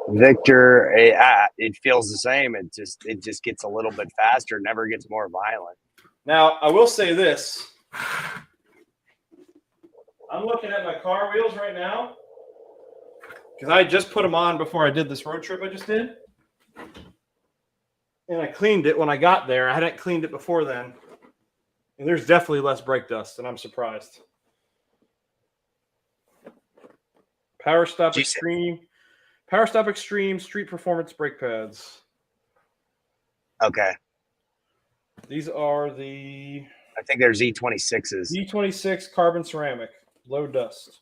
Speaker 6: Victor, it feels the same. It just gets a little bit faster, never gets more violent.
Speaker 1: Now, I will say this. I'm looking at my car wheels right now because I just put them on before I did this road trip I just did. And I cleaned it when I got there. I hadn't cleaned it before then. And there's definitely less brake dust, and I'm surprised. Power Stop Extreme Street Performance brake pads.
Speaker 6: Okay.
Speaker 1: These are the
Speaker 6: I think they're Z26s.
Speaker 1: Z26 carbon ceramic, low dust.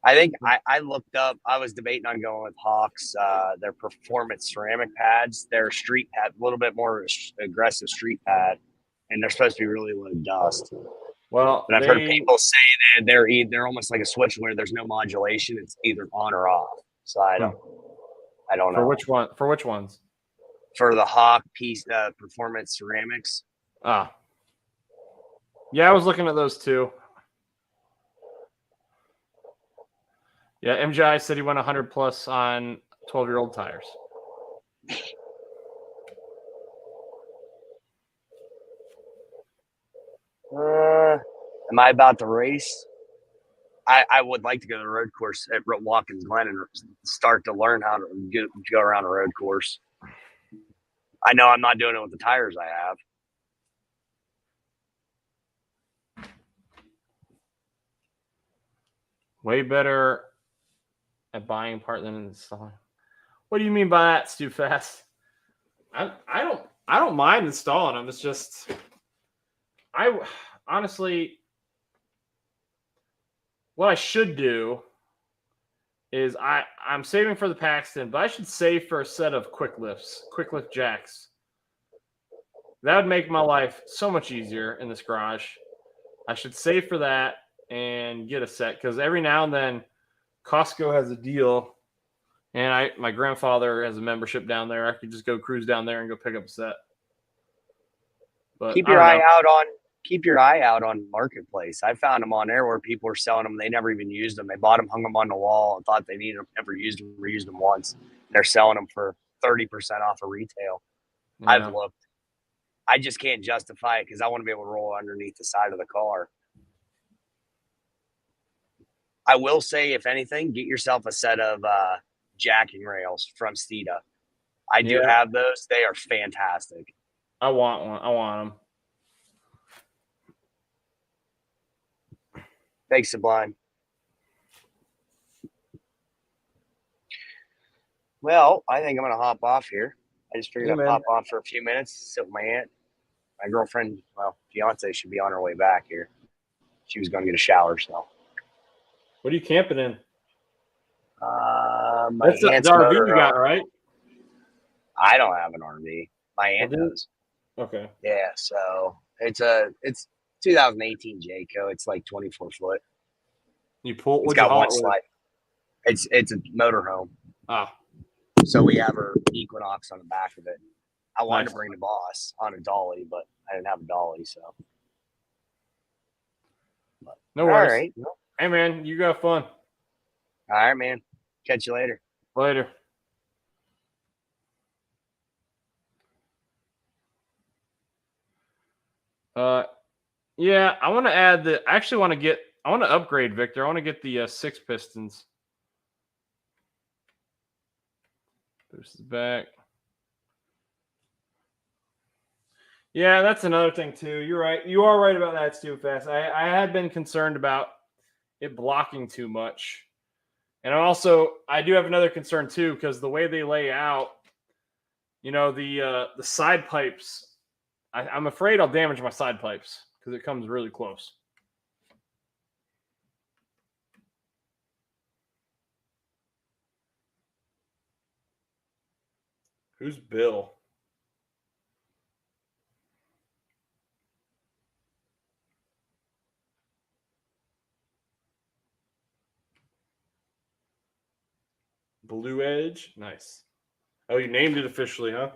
Speaker 6: I think I looked up. I was debating on going with Hawks. Their performance ceramic pads. They're street pad, a little bit more aggressive street pad, and they're supposed to be really low dust.
Speaker 1: Well,
Speaker 6: but I've heard people say that they're almost like a switch where there's no modulation. It's either on or off. So I don't know.
Speaker 1: For which one? For which ones?
Speaker 6: For the Hawk piece, performance ceramics.
Speaker 1: Yeah, I was looking at those too. Yeah, MGI said he went 100 plus on 12-year-old tires.
Speaker 6: Am I about to race? I would like to go to the road course at Watkins Glen and start to learn how to go around a road course. I know I'm not doing it with the tires I have.
Speaker 1: Way better at buying part than installing. What do you mean by that, Stu Fast? I don't mind installing them. It's just I honestly what I should do is I'm saving for the Paxton, but I should save for a set of quick lift jacks. That would make my life so much easier in this garage. I should save for that and get a set because every now and then Costco has a deal, and my grandfather has a membership down there. I could just go cruise down there and go pick up a set. But
Speaker 6: keep your eye out on Marketplace. I found them on there where people are selling them. They never even used them. They bought them, hung them on the wall, and thought they needed them. Never used them. Reused them once. They're selling them for 30% off of retail. Yeah. I've looked. I just can't justify it because I want to be able to roll underneath the side of the car. I will say, if anything, get yourself a set of jacking rails from Steeda. I do have those. They are fantastic.
Speaker 1: I want one. I want them.
Speaker 6: Thanks, Sublime. Well, I think I'm going to hop off here. I just figured I'd pop off for a few minutes, sit with my aunt. My girlfriend, fiance, should be on her way back here. She was going to get a shower, so.
Speaker 1: What are you camping in?
Speaker 6: That's
Speaker 1: the RV you got, right?
Speaker 6: I don't have an RV. My aunt does.
Speaker 1: Okay.
Speaker 6: Yeah, so it's 2018 Jayco. It's like 24 foot.
Speaker 1: You pull.
Speaker 6: It's got one slide. It's a motorhome.
Speaker 1: Ah.
Speaker 6: So we have our Equinox on the back of it. I wanted to bring the boss on a dolly, but I didn't have a dolly, so.
Speaker 1: No worries.
Speaker 6: All right.
Speaker 1: Hey, man, you got fun.
Speaker 6: All right, man. Catch you later.
Speaker 1: Later. Yeah, I want to add the. I actually want to upgrade Victor. I want to get the 6 pistons. Boost is back. Yeah, that's another thing too. You're right. You are right about that, Stu Fast. I had been concerned about it blocking too much. And I do have another concern too, because the way they lay out, the side pipes, I'm afraid I'll damage my side pipes because it comes really close. Who's Bill? Blue Edge? Nice. Oh, you named it officially, huh?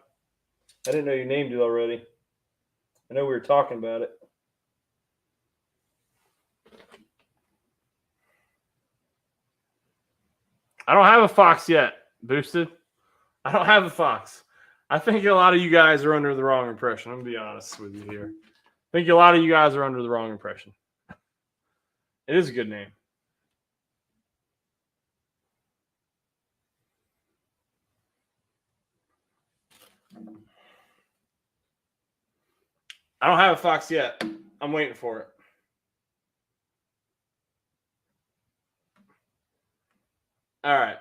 Speaker 1: I didn't know you named it already. I know we were talking about it. I don't have a Fox yet, Boosted. I don't have a Fox. I think a lot of you guys are under the wrong impression. I'm going to be honest with you here. I think a lot of you guys are under the wrong impression. It is a good name. I don't have a Fox yet. I'm waiting for it. All right.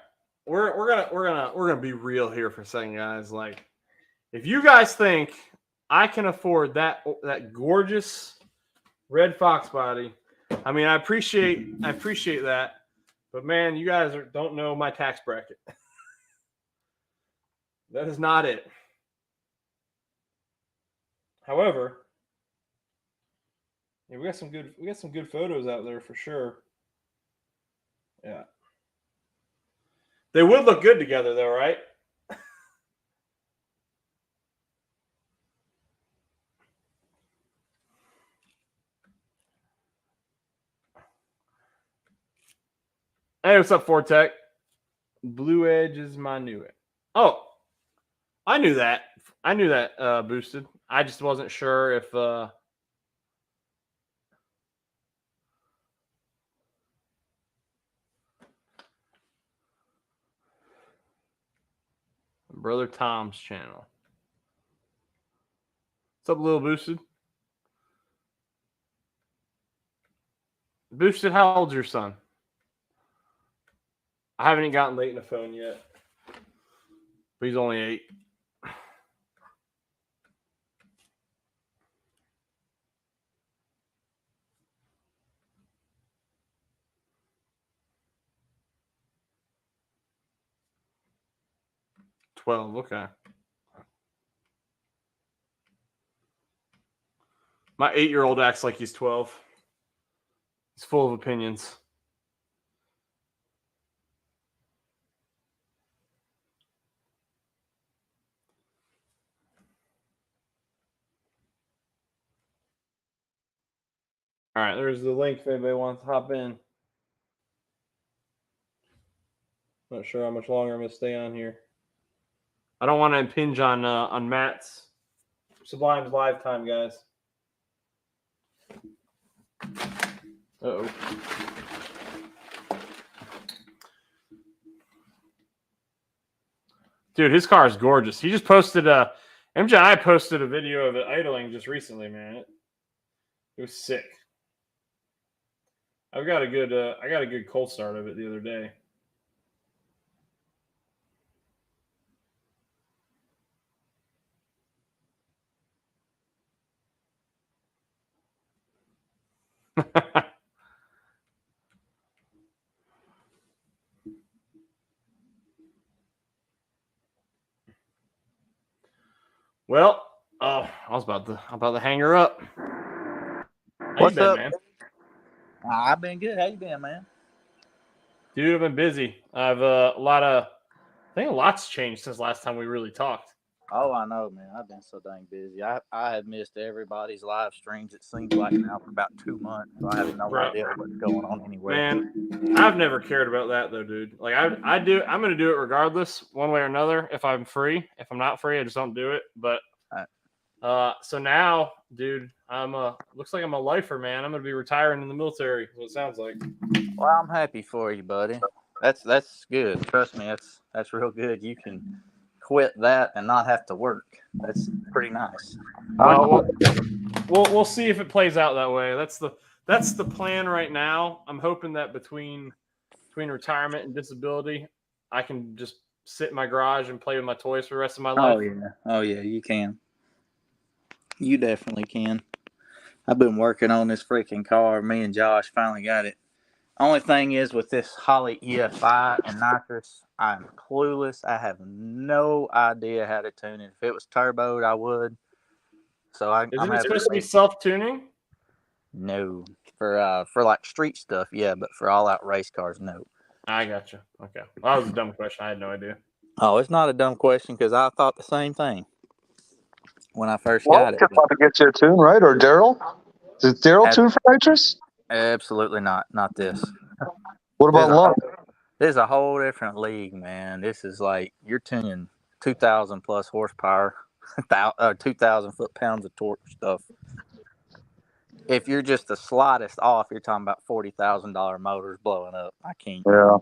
Speaker 1: We're gonna be real here for a second, guys. Like, if you guys think I can afford that gorgeous red Fox body, I mean, I appreciate that, but man, you guys don't know my tax bracket. That is not it. However, yeah, we got some good photos out there for sure. Yeah. They would look good together though, right? Hey, what's up, Fortec? Blue Edge is my new it. Oh, I knew that. Boosted. I just wasn't sure if Brother Tom's channel. What's up, Little Boosted? Boosted, how old's your son? I haven't even gotten late in the phone yet, but he's only 8. Okay. My 8-year-old acts like he's 12. He's full of opinions. All right, there's the link if anybody wants to hop in. Not sure how much longer I'm going to stay on here. I don't want to impinge on Matt's Sublime's live time, guys. Uh-oh. Dude, his car is gorgeous. He just posted MJI posted a video of it idling just recently, man. It was sick. I got a good cold start of it the other day. Well, I was about to hang her up. How
Speaker 7: What's
Speaker 1: you been,
Speaker 7: up,
Speaker 1: man?
Speaker 7: I've been good. How you been, man?
Speaker 1: Dude, I've been busy. I've I think a lot's changed since last time we really talked.
Speaker 7: Oh, I know, man. I've been so dang busy. I have missed everybody's live streams. It seems like now for about 2 months. So I have no idea what's going on anywhere.
Speaker 1: Man, I've never cared about that though, dude. Like I'm gonna do it regardless, one way or another. If I'm free, if I'm not free, I just don't do it. But so now, dude, looks like I'm a lifer, man. I'm gonna be retiring in the military. Is what it sounds like.
Speaker 7: Well, I'm happy for you, buddy. That's good. Trust me, that's real good. You can quit that and not have to work. That's pretty nice.
Speaker 1: We'll see if it plays out that way. That's the plan right now. I'm hoping that between retirement and disability, I can just sit in my garage and play with my toys for the rest of my life.
Speaker 7: Oh yeah, you can. You definitely can. I've been working on this freaking car. Me and Josh finally got it Only thing is with this Holly EFI and nitrous, I'm clueless. I have no idea how to tune it. If it was turboed, I would. So I'm
Speaker 1: Isn't it
Speaker 7: having
Speaker 1: supposed to be self-tuning?
Speaker 7: no for like street stuff, yeah, but for all out race cars, no.
Speaker 1: I gotcha. Okay. Well, that was a dumb question. I had no idea.
Speaker 7: Oh, it's not a dumb question because I thought the same thing when I first
Speaker 2: Well,
Speaker 7: got it.
Speaker 2: could probably get you a tune, right? Or Daryl? Is Daryl tune for nitrous?
Speaker 7: Absolutely not. Not this.
Speaker 2: What about Love?
Speaker 7: This is a whole different league, man. This is like you're tuning 2,000 plus horsepower, 2,000 foot-pounds of torque stuff. If you're just the slightest off, you're talking about $40,000 motors blowing up. I can't.
Speaker 2: Yeah.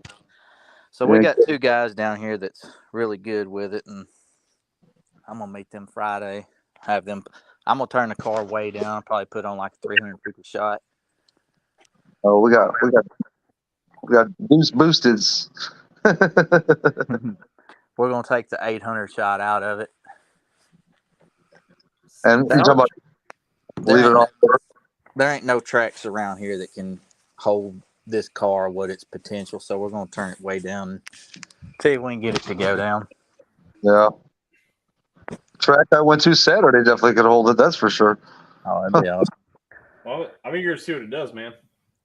Speaker 7: So we got two guys down here that's really good with it, and I'm gonna meet them Friday. Have them. I'm gonna turn the car way down. Probably put on like a 350 shot.
Speaker 2: Oh, we got boosted.
Speaker 7: We're gonna take the 800 shot out of it.
Speaker 2: And you talk about leave it off.
Speaker 7: There ain't no tracks around here that can hold this car with its potential, so we're gonna turn it way down. See if we can get it to go down.
Speaker 2: Yeah. Track I went to Saturday definitely could hold it. That's for sure.
Speaker 7: Oh, that'd be awesome.
Speaker 1: Well, I'm eager to see what it does, man.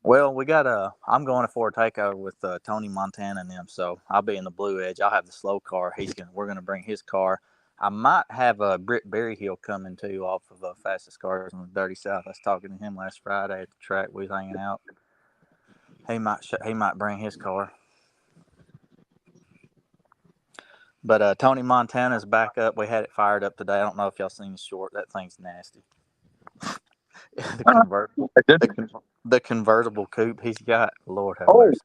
Speaker 7: Well, we got I'm going to Ford Takeover with Tony Montana and them, so I'll be in the Blue Edge. I'll have the slow car. We're gonna bring his car. I might have Britt Berryhill coming too off of Fastest Cars on the Dirty South. I was talking to him last Friday at the track. We was hanging out. He might bring his car. But Tony Montana's back up. We had it fired up today. I don't know if y'all seen the short. That thing's nasty. The convertible coupe he's got. Lord have mercy.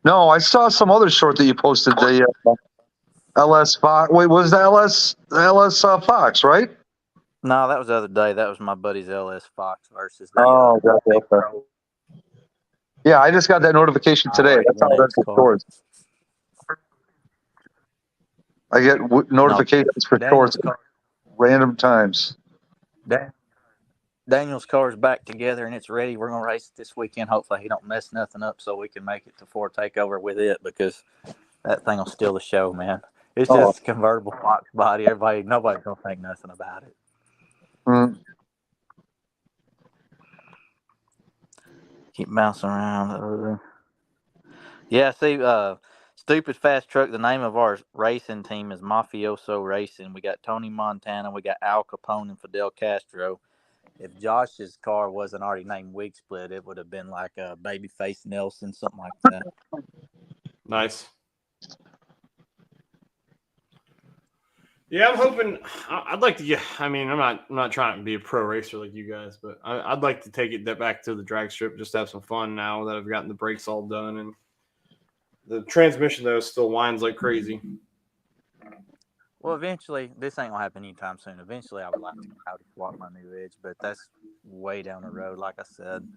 Speaker 2: No, I saw some other short that you posted. The LS Fox. Wait, was the LS Fox, right?
Speaker 7: No, that was the other day. That was my buddy's LS Fox versus the
Speaker 2: okay. Yeah, I just got that notification today. That's how that's shorts. I get notifications for shorts random times.
Speaker 7: Daniel's car's back together and it's ready. We're gonna race it this weekend. Hopefully he don't mess nothing up so we can make it to Ford Takeover with it, because that thing will steal the show, man. It's just a convertible Fox body. Nobody's gonna think nothing about it.
Speaker 2: Mm.
Speaker 7: Keep bouncing around. Yeah, see, Stupid Fast Truck, the name of our racing team is Mafioso Racing. We got Tony Montana, we got Al Capone and Fidel Castro. If Josh's car wasn't already named Wig Split, it would have been like a Babyface Nelson, something like that.
Speaker 1: Nice. Yeah, I'm hoping. I'd like to get. I mean, I'm not trying to be a pro racer like you guys, but I'd like to take it back to the drag strip, just to have some fun now that I've gotten the brakes all done, and the transmission though still whines like crazy.
Speaker 7: Well, eventually, this ain't gonna happen anytime soon. Eventually, I would like to Audi swap my new Edge, but that's way down the road. Like I said,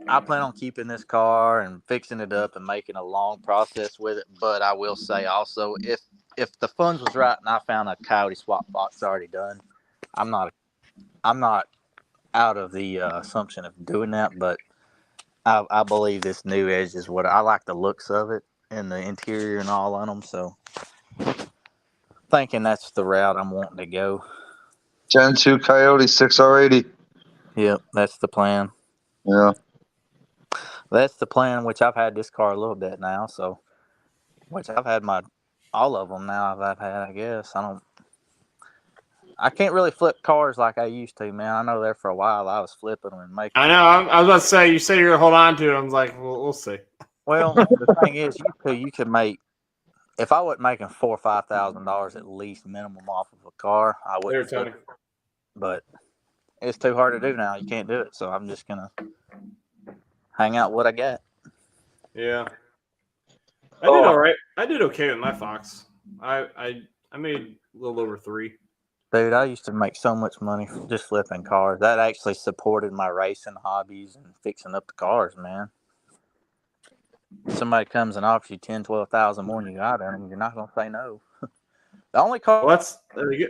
Speaker 7: I plan on keeping this car and fixing it up and making a long process with it. But I will say also, if the funds was right and I found a Coyote swap box already done, I'm not out of the assumption of doing that. But I believe this new Edge is what I like, the looks of it and the interior and all on them. So. Thinking that's the route I'm wanting to go.
Speaker 2: Gen 2 Coyote 6R80.
Speaker 7: Yep, that's the plan.
Speaker 2: Yeah.
Speaker 7: That's the plan, which I've had this car a little bit now, so which I've had all of them now I've had, I guess. I can't really flip cars like I used to, man. I know there for a while I was flipping them and making.
Speaker 1: I know. I was about to say, you say you're gonna hold on to it. I was like, well, we'll see.
Speaker 7: Well, the thing is, you could make. If I wasn't making $4,000 or $5,000 at least minimum off of a car, I wouldn't.
Speaker 1: There, Tony.
Speaker 7: But it's too hard to do now. You can't do it, so I'm just gonna hang out what I got.
Speaker 1: Yeah, I did all right. I did okay with my Fox. I made a little over 3.
Speaker 7: Dude, I used to make so much money just flipping cars. That actually supported my racing hobbies and fixing up the cars, man. Somebody comes and offers you 10, 12,000 more than you got on them, you're not gonna say no. The only car.
Speaker 1: There we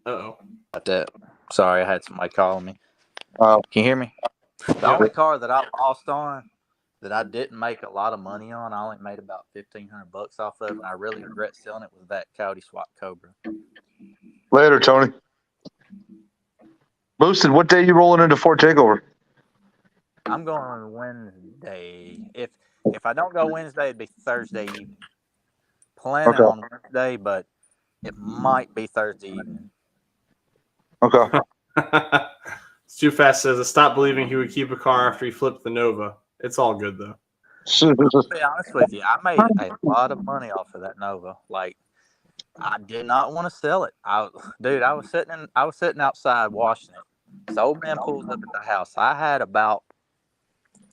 Speaker 1: go.
Speaker 7: About that. Sorry, I had somebody calling me. Can you hear me? The only car that I lost on that I didn't make a lot of money on, I only made about $1,500 off of, and I really regret selling it, was that Coyote Swap Cobra.
Speaker 2: Later, Tony. Boosted, what day you rolling into Fort Takeover?
Speaker 7: I'm going Wednesday. If I don't go Wednesday, it'd be Thursday evening. Planning on Wednesday, but it might be Thursday evening.
Speaker 2: Okay.
Speaker 1: It's too fast. Says I stopped believing he would keep a car after he flipped the Nova. It's all good though.
Speaker 7: To be honest with you, I made a lot of money off of that Nova. Like, I did not want to sell it. I was sitting outside washing it. This old man pulls up at the house. I had about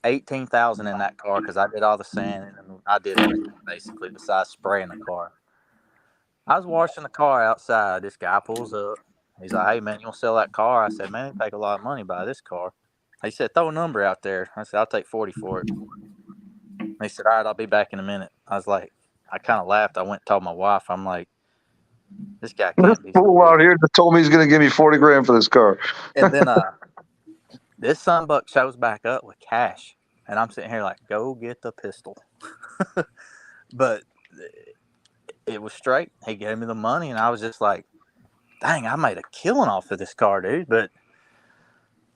Speaker 7: 18,000 in that car because I did all the sanding and I did everything basically besides spraying the car. I was washing the car outside. This guy pulls up. He's like, "Hey man, you want to sell that car?" I said, "Man, they take a lot of money to buy this car." He said, "Throw a number out there." I said, "I'll take 40 for it." He said, "All right, I'll be back in a minute." I was like, I kind of laughed. I went and told my wife, I'm like, this guy
Speaker 2: This
Speaker 7: can't be
Speaker 2: fool
Speaker 7: serious.
Speaker 2: out here just told me he's going to give me 40 grand for this car.
Speaker 7: And then this sunbuck shows back up with cash. And I'm sitting here like, go get the pistol. But it was straight. He gave me the money, and I was just like, dang, I made a killing off of this car, dude. But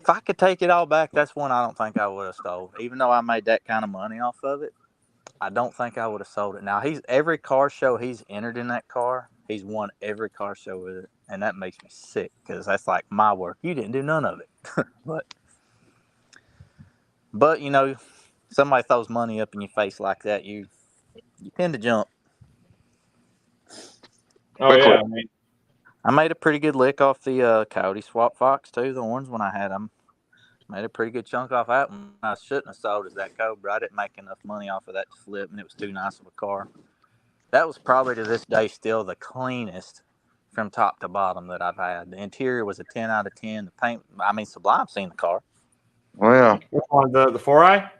Speaker 7: if I could take it all back, that's one I don't think I would have sold. Even though I made that kind of money off of it, I don't think I would have sold it. Now, every car show he's entered in that car, he's won every car show with it. And that makes me sick because that's like my work. You didn't do none of it. But you know, somebody throws money up in your face like that, you tend to jump.
Speaker 1: Oh yeah,
Speaker 7: I made a pretty good lick off the Coyote Swap Fox too. The ones when I had them, made a pretty good chunk off that one. I shouldn't have sold is that Cobra. I didn't make enough money off of that to flip, and it was too nice of a car. That was probably to this day still the cleanest from top to bottom that I've had. The interior was a 10 out of 10. The paint, I mean, Sublime's seen the car.
Speaker 2: Oh, yeah.
Speaker 1: On the 4i.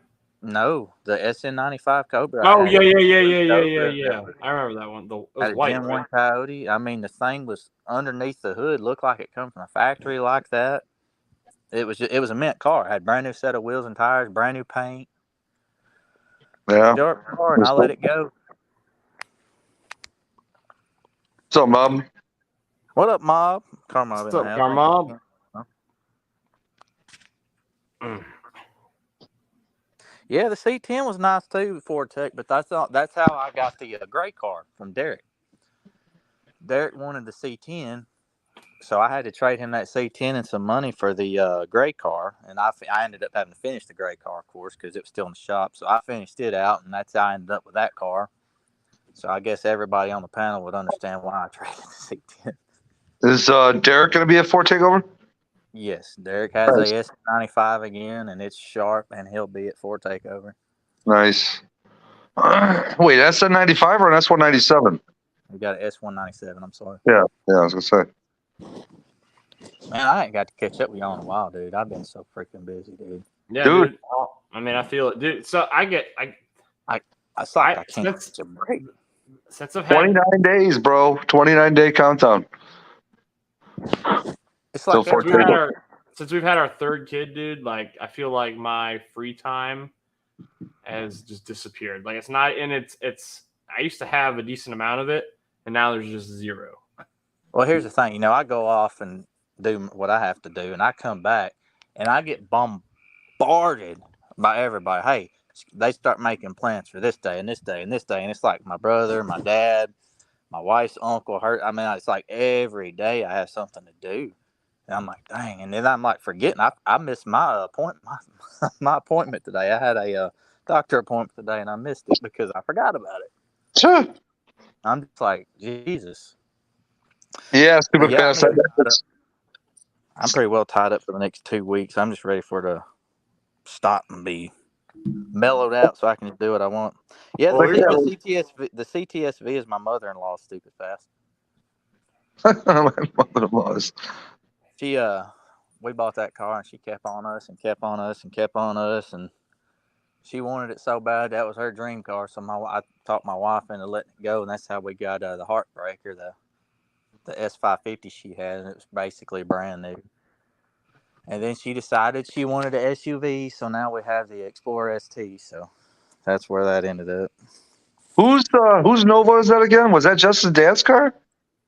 Speaker 7: No, the SN95 Cobra.
Speaker 1: Oh yeah.
Speaker 7: Cobra,
Speaker 1: I remember that one. It was
Speaker 7: had a
Speaker 1: white.
Speaker 7: Gen 1 Coyote. I mean, the thing was underneath the hood, looked like it come from a factory like that. It was a mint car. It had brand new set of wheels and tires, brand new paint.
Speaker 2: Yeah.
Speaker 7: Dirt car, and I let it go.
Speaker 2: What's up, Mob?
Speaker 7: What up, Mob? Carmob.
Speaker 1: What's up, Carmob?
Speaker 7: Yeah, the C10 was nice too, Ford Tech, but that's how I got the gray car from Derek. Derek wanted the C10, so I had to trade him that C10 and some money for the gray car, and I ended up having to finish the gray car, of course, because it was still in the shop. So I finished it out, and that's how I ended up with that car. So I guess everybody on the panel would understand why I traded the C10.
Speaker 2: Is Derek going to be at Fort Takeover?
Speaker 7: Yes, Derek has a S95 again, and it's sharp, and he'll be at Fort Takeover.
Speaker 2: Nice. Wait, that's a 95 or an S197?
Speaker 7: We got an S197. I'm sorry.
Speaker 2: Yeah, I was going to say.
Speaker 7: Man, I ain't got to catch up with y'all in a while, dude. I've been so freaking busy, dude.
Speaker 1: Yeah, dude. I mean, I feel it, dude. So I
Speaker 7: can't catch a break.
Speaker 1: Since I've had
Speaker 2: 29 days, bro. 29-day countdown.
Speaker 7: It's like
Speaker 1: since we've had our third kid, dude. Like, I feel like my free time has just disappeared. Like, it's not, and it's. I used to have a decent amount of it, and now there's just zero.
Speaker 7: Well, here's the thing. You know, I go off and do what I have to do, and I come back, and I get bombarded by everybody. Hey, they start making plans for this day and this day and this day, and it's like my brother, my dad, my wife's uncle. I mean, it's like every day I have something to do, and I'm like, dang. And then I'm like forgetting. I missed my appointment. My appointment today. I had a doctor appointment today, and I missed it because I forgot about it.
Speaker 2: Sure.
Speaker 7: I'm just like, Jesus.
Speaker 2: Yeah, stupid fast.
Speaker 7: I'm pretty well tied up for the next 2 weeks. I'm just ready for it to stop and be mellowed out so I can do what I want. Yeah, the CTSV is my mother-in-law's stupid fast.
Speaker 2: My mother-in-law's.
Speaker 7: We bought that car and she kept on us and kept on us and kept on us, and she wanted it so bad. That was her dream car. So I talked my wife into letting it go, and that's how we got the Heartbreaker, the S550 she had, and it was basically brand new. And then she decided she wanted an SUV, so now we have the Explorer ST. So that's where that ended up.
Speaker 2: Whose Nova is that again? Was that Justin's dad's car?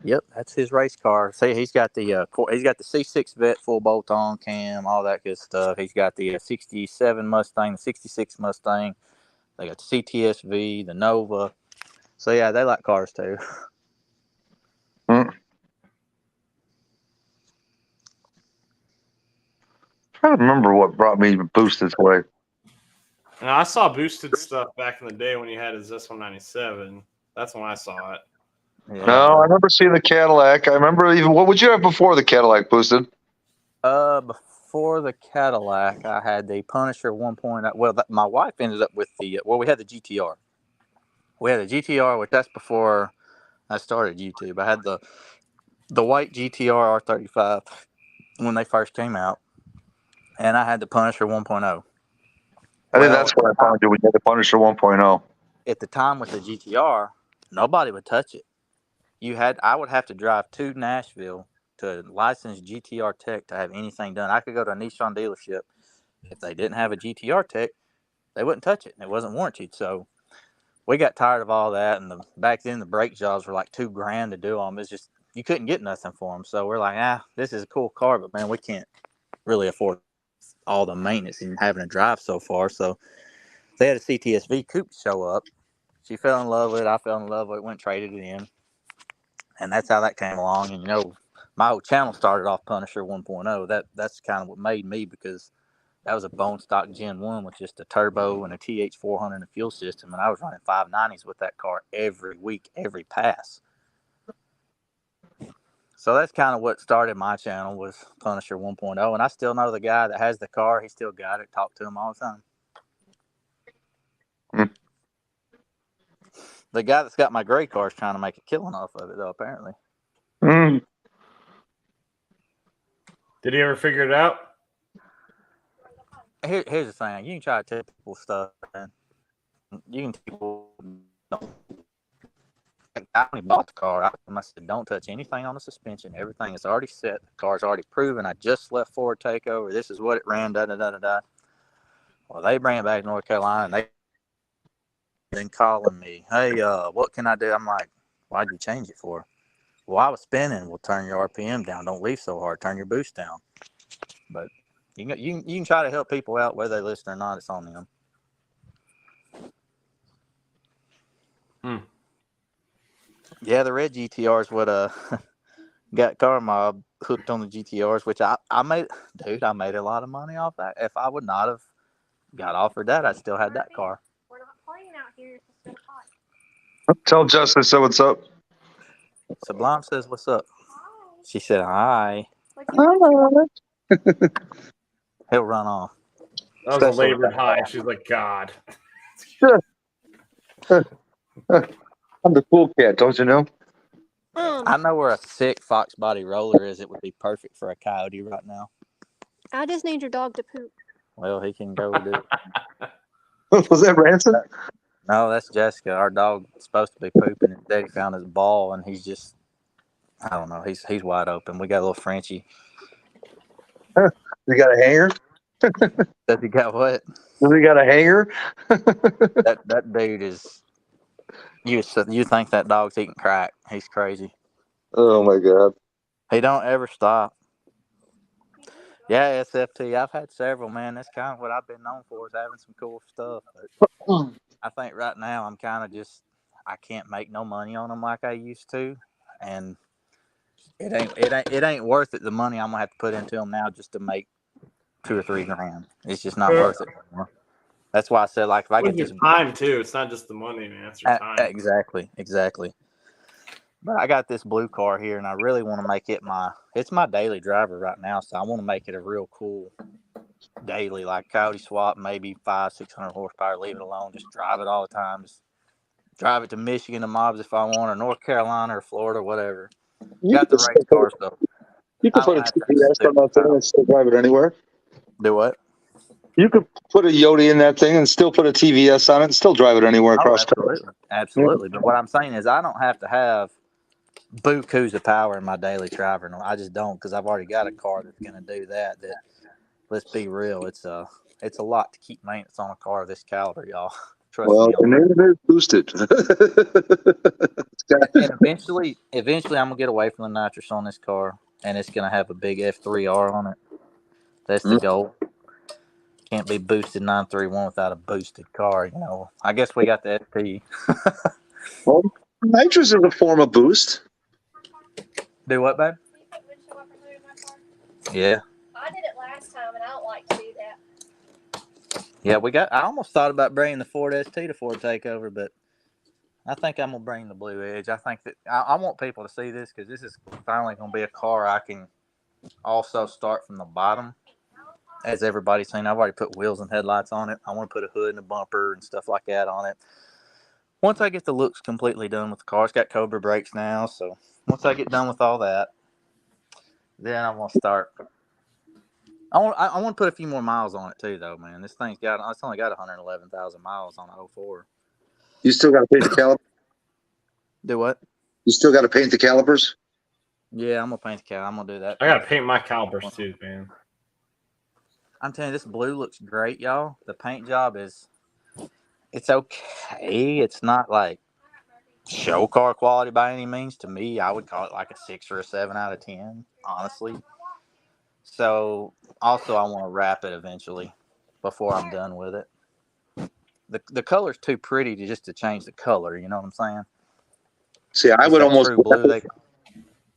Speaker 7: Yep, that's his race car. See, he's got the C6 Vet full bolt-on cam, all that good stuff. He's got the 67 Mustang, the 66 Mustang. They got the CTSV, the Nova. So yeah, they like cars too.
Speaker 2: Hmm. Trying to remember what brought me Boosted's way.
Speaker 1: And I saw boosted stuff back in the day when he had his S197. That's when I saw it.
Speaker 7: Yeah.
Speaker 2: No, I remember seeing the Cadillac. I remember even what would you have before the Cadillac, Boosted?
Speaker 7: Before the Cadillac, I had the Punisher 1.0. Well, my wife ended up with the. We had the GTR. We had a GTR, which that's before I started YouTube. I had the white GTR R35 when they first came out, and I had the Punisher 1.0.
Speaker 2: I think that's what I found you. We had the Punisher 1.0.
Speaker 7: At the time with the GTR, nobody would touch it. I would have to drive to Nashville to license GTR tech to have anything done. I could go to a Nissan dealership. If they didn't have a GTR tech, they wouldn't touch it. It wasn't warranted. So we got tired of all that. And back then the brake jobs were like $2,000 to do them. It's just, you couldn't get nothing for them. So we're like, this is a cool car, but man, we can't really afford all the maintenance and having to drive so far. So they had a CTSV coupe show up. She fell in love with it. I fell in love with it. Went and traded it in. And that's how that came along. And, my whole channel started off Punisher 1.0. That's kind of what made me, because that was a bone stock Gen 1 with just a turbo and a TH400 and a fuel system. And I was running 590s with that car every week, every pass. So that's kind of what started my channel, was Punisher 1.0. And I still know the guy that has the car. He still got it. Talk to him all the time. The guy that's got my gray car is trying to make a killing off of it, though, apparently.
Speaker 1: Did he ever figure it out?
Speaker 7: Here's the thing. You can try to tell people stuff, and you can tell people, I only bought the car. I said, don't touch anything on the suspension. Everything is already set. The car's already proven. I just left Ford takeover. This is what it ran, da-da-da-da-da. Well, they bring it back to North Carolina, and they been calling me, hey, what can I do? I'm like, why'd you change it for? Well, I was spinning. Well, turn your RPM down. Don't leave so hard. Turn your boost down. But you can try to help people out, whether they listen or not. It's on them. Yeah, the red GTRs would got Car Mob hooked on the GTRs, which I made a lot of money off that. If I would not have got offered that, I still had that car.
Speaker 8: We're not playing out here. It's still hot.
Speaker 2: Tell Justin so what's up.
Speaker 7: Sublime says, "What's up?" She said, "Hi." He'll run off.
Speaker 1: That was a labored high. She's like, God.
Speaker 2: I'm the cool cat, don't you know?
Speaker 7: I know where a sick fox body roller is. It would be perfect for a coyote right now.
Speaker 8: I just need your dog to poop.
Speaker 7: Well, he can go do it.
Speaker 2: Was that Ransom?
Speaker 7: No, that's Jessica. Our dog's supposed to be pooping, and Daddy found his ball, and he's just, I don't know. He's wide open. We got a little Frenchie.
Speaker 2: You got a hanger?
Speaker 7: Does he got what?
Speaker 2: Does he got a hanger?
Speaker 7: That dude is. You think that dog's eating crack? He's crazy.
Speaker 2: Oh my God!
Speaker 7: He don't ever stop. Yeah, SFT. I've had several, man. That's kind of what I've been known for, is having some cool stuff. But I think right now I'm kind of just, I can't make no money on them like I used to, and it ain't worth it. The money I'm gonna have to put into them now just to make $2 or $3 grand. It's just not worth it anymore. That's why I said, like, if I get this
Speaker 1: time too, it's not just the money, man. It's your time.
Speaker 7: Exactly. But I got this blue car here, and I really want to make it it's my daily driver right now. So I want to make it a real cool daily, like coyote swap, maybe 500-600 horsepower. Leave it alone, just drive it all the time. Just drive it to Michigan, to mobs if I want, or North Carolina, or Florida, whatever. Got the race car stuff.
Speaker 2: You can put a TVS on that thing and still drive it anywhere.
Speaker 7: Do what?
Speaker 2: You could put a Yodi in that thing and still put a TVS on it and still drive it anywhere across town.
Speaker 7: Absolutely. But what I'm saying is, I don't have to have bukus of power in my daily driver. No, I just don't, because I've already got a car that's going to do that let's be real. It's a lot to keep maintenance on a car of this caliber, y'all. Trust
Speaker 2: Well,
Speaker 7: me.
Speaker 2: the name is boosted.
Speaker 7: And eventually, I'm gonna get away from the nitrous on this car, and it's gonna have a big F3R on it. That's the goal. Can't be boosted 931 without a boosted car. You know, I guess we got the FP.
Speaker 2: Well, nitrous is a form of boost.
Speaker 7: Do what, babe? Yeah.
Speaker 8: I did it last time, and I don't like to do that.
Speaker 7: Yeah, I almost thought about bringing the Ford ST to Ford Takeover, but I think I'm gonna bring the Blue Edge. I think that I want people to see this because this is finally gonna be a car I can also start from the bottom. As everybody's seen, I've already put wheels and headlights on it. I want to put a hood and a bumper and stuff like that on it. Once I get the looks completely done with the car, it's got Cobra brakes now. So once I get done with all that, then I'm gonna start. I want to put a few more miles on it too, though, man. It's only got 111,000 miles on 04.
Speaker 2: You still got to paint the calipers.
Speaker 7: Do what?
Speaker 2: You still got to paint the calipers.
Speaker 7: Yeah, I'm gonna paint the cal. I'm gonna do that.
Speaker 1: I gotta paint my calipers too, man.
Speaker 7: I'm telling you, this blue looks great, y'all. The paint job it's okay. It's not like show car quality by any means. To me, I would call it like a 6 or a 7 out of 10, honestly. So, also, I want to wrap it eventually before I'm done with it. The color's too pretty to change the color. You know what I'm saying?
Speaker 2: See, I
Speaker 7: It's
Speaker 2: would
Speaker 7: that
Speaker 2: almost,
Speaker 7: true blue.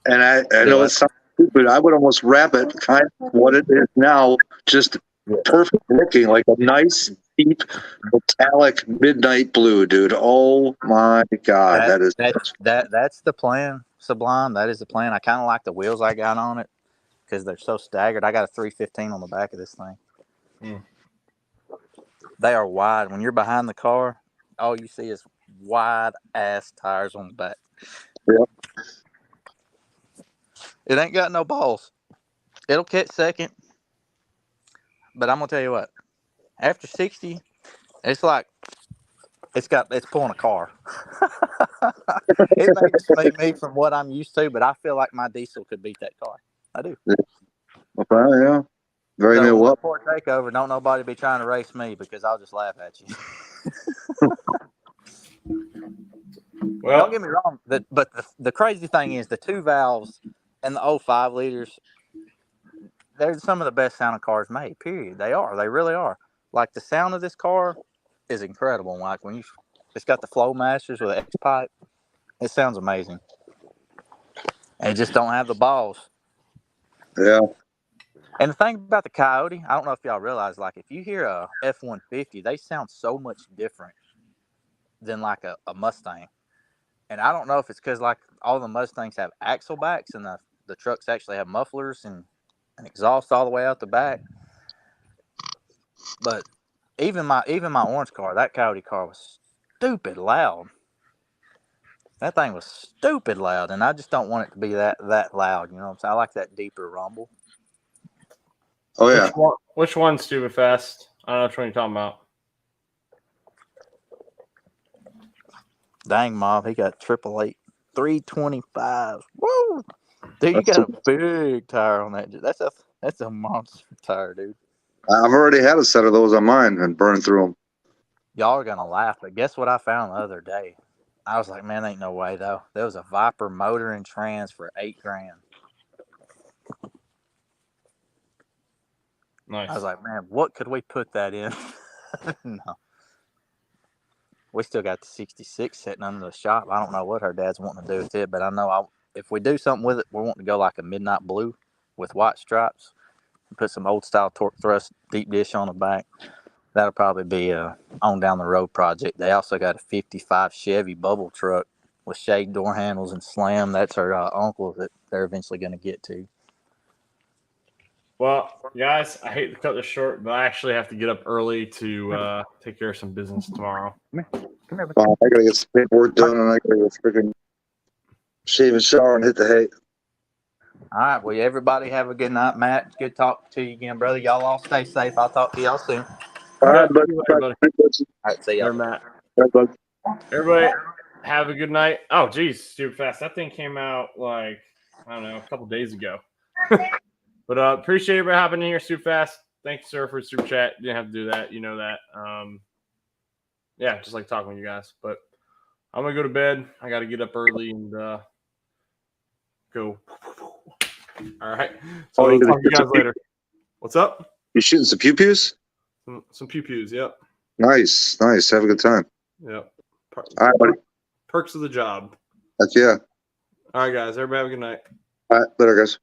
Speaker 2: and I know it sounds stupid. I would almost wrap it kind of what it is now, just perfect looking, like a nice, deep, metallic midnight blue, dude. Oh my God,
Speaker 7: That's the plan, Sublime. That is the plan. I kind of like the wheels I got on it because they're so staggered. I got a 315 on the back of this thing.
Speaker 1: Mm.
Speaker 7: They are wide. When you're behind the car, all you see is wide ass tires on the back.
Speaker 2: Yep.
Speaker 7: It ain't got no balls. It'll catch second, but I'm gonna tell you what. After 60, it's like it's pulling a car. It may just be me from what I'm used to, but I feel like my diesel could beat that car. I do.
Speaker 2: Okay, yeah. Very
Speaker 7: So
Speaker 2: well.
Speaker 7: Ford Takeover, don't nobody be trying to race me because I'll just laugh at you.
Speaker 1: Well,
Speaker 7: Don't get me wrong, but the crazy thing is the 2 valves and the 05 liters, they're some of the best sounding cars made, period. They are. They really are. Like the sound of this car is incredible. Like it's got the flow masters with the X pipe. It sounds amazing. They just don't have the balls.
Speaker 2: Yeah.
Speaker 7: And the thing about the Coyote, I don't know if y'all realize, like if you hear a F-150, they sound so much different than like a Mustang. And I don't know if it's because like all the Mustangs have axle backs and the trucks actually have mufflers and an exhaust all the way out the back. But even my orange car, that Coyote car was stupid loud. That thing was stupid loud, and I just don't want it to be that loud. You know what I'm saying? I like that deeper rumble.
Speaker 2: Oh yeah.
Speaker 1: Which one, Stupid Fast? I don't know which one you're talking about.
Speaker 7: Dang, Mob, he got 888 325. Woo! Dude, you got a big tire on that. That's a monster tire, dude.
Speaker 2: I've already had a set of those on mine and burned through them.
Speaker 7: Y'all are gonna laugh, but guess what I found the other day? I was like, man, ain't no way though. There was a Viper motor and trans for $8,000.
Speaker 1: Nice.
Speaker 7: I was like, man, what could we put that in? No. We still got the 66 sitting under the shop. I don't know what her dad's wanting to do with it, but I know if we do something with it, we're wanting to go like a midnight blue with white stripes and put some old style torque thrust deep dish on the back. That'll probably be a on down the road project. They also got a 55 Chevy bubble truck with shade door handles and slam. That's her uncle that they're eventually going to get to.
Speaker 1: Well, guys, I hate to cut this short, but I actually have to get up early to take care of some business tomorrow.
Speaker 7: Come here,
Speaker 2: I gotta get some paperwork done, and I gotta go freaking shave and shower and hit the hay.
Speaker 7: All right. Well, everybody have a good night, Matt. Good talking to you again, brother. Y'all all stay safe. I'll talk to y'all soon.
Speaker 2: All right,
Speaker 1: See
Speaker 2: buddy.
Speaker 1: you later, buddy.
Speaker 7: All right. See
Speaker 1: There,
Speaker 7: y'all.
Speaker 1: Matt.
Speaker 2: All right, bud.
Speaker 1: Everybody, have a good night. Oh, geez, Stupid Fast. That thing came out like, I don't know, a couple days ago. But appreciate everybody hopping in here, Stupid Fast. Thanks, sir, for super chat. Didn't have to do that. You know that. Yeah, just like talking with you guys. But I'm gonna go to bed. I got to get up early and go. All right. So
Speaker 2: you're
Speaker 1: I'll
Speaker 2: gonna
Speaker 1: talk to you
Speaker 2: get some
Speaker 1: guys later. What's up?
Speaker 2: You shooting some pew pews?
Speaker 1: Some pew pews. Yep.
Speaker 2: Nice. Have a good time.
Speaker 1: Yep.
Speaker 2: All right, buddy.
Speaker 1: Perks of the job.
Speaker 2: Heck yeah.
Speaker 1: All right, guys. Everybody have a good night.
Speaker 2: All right, later, guys.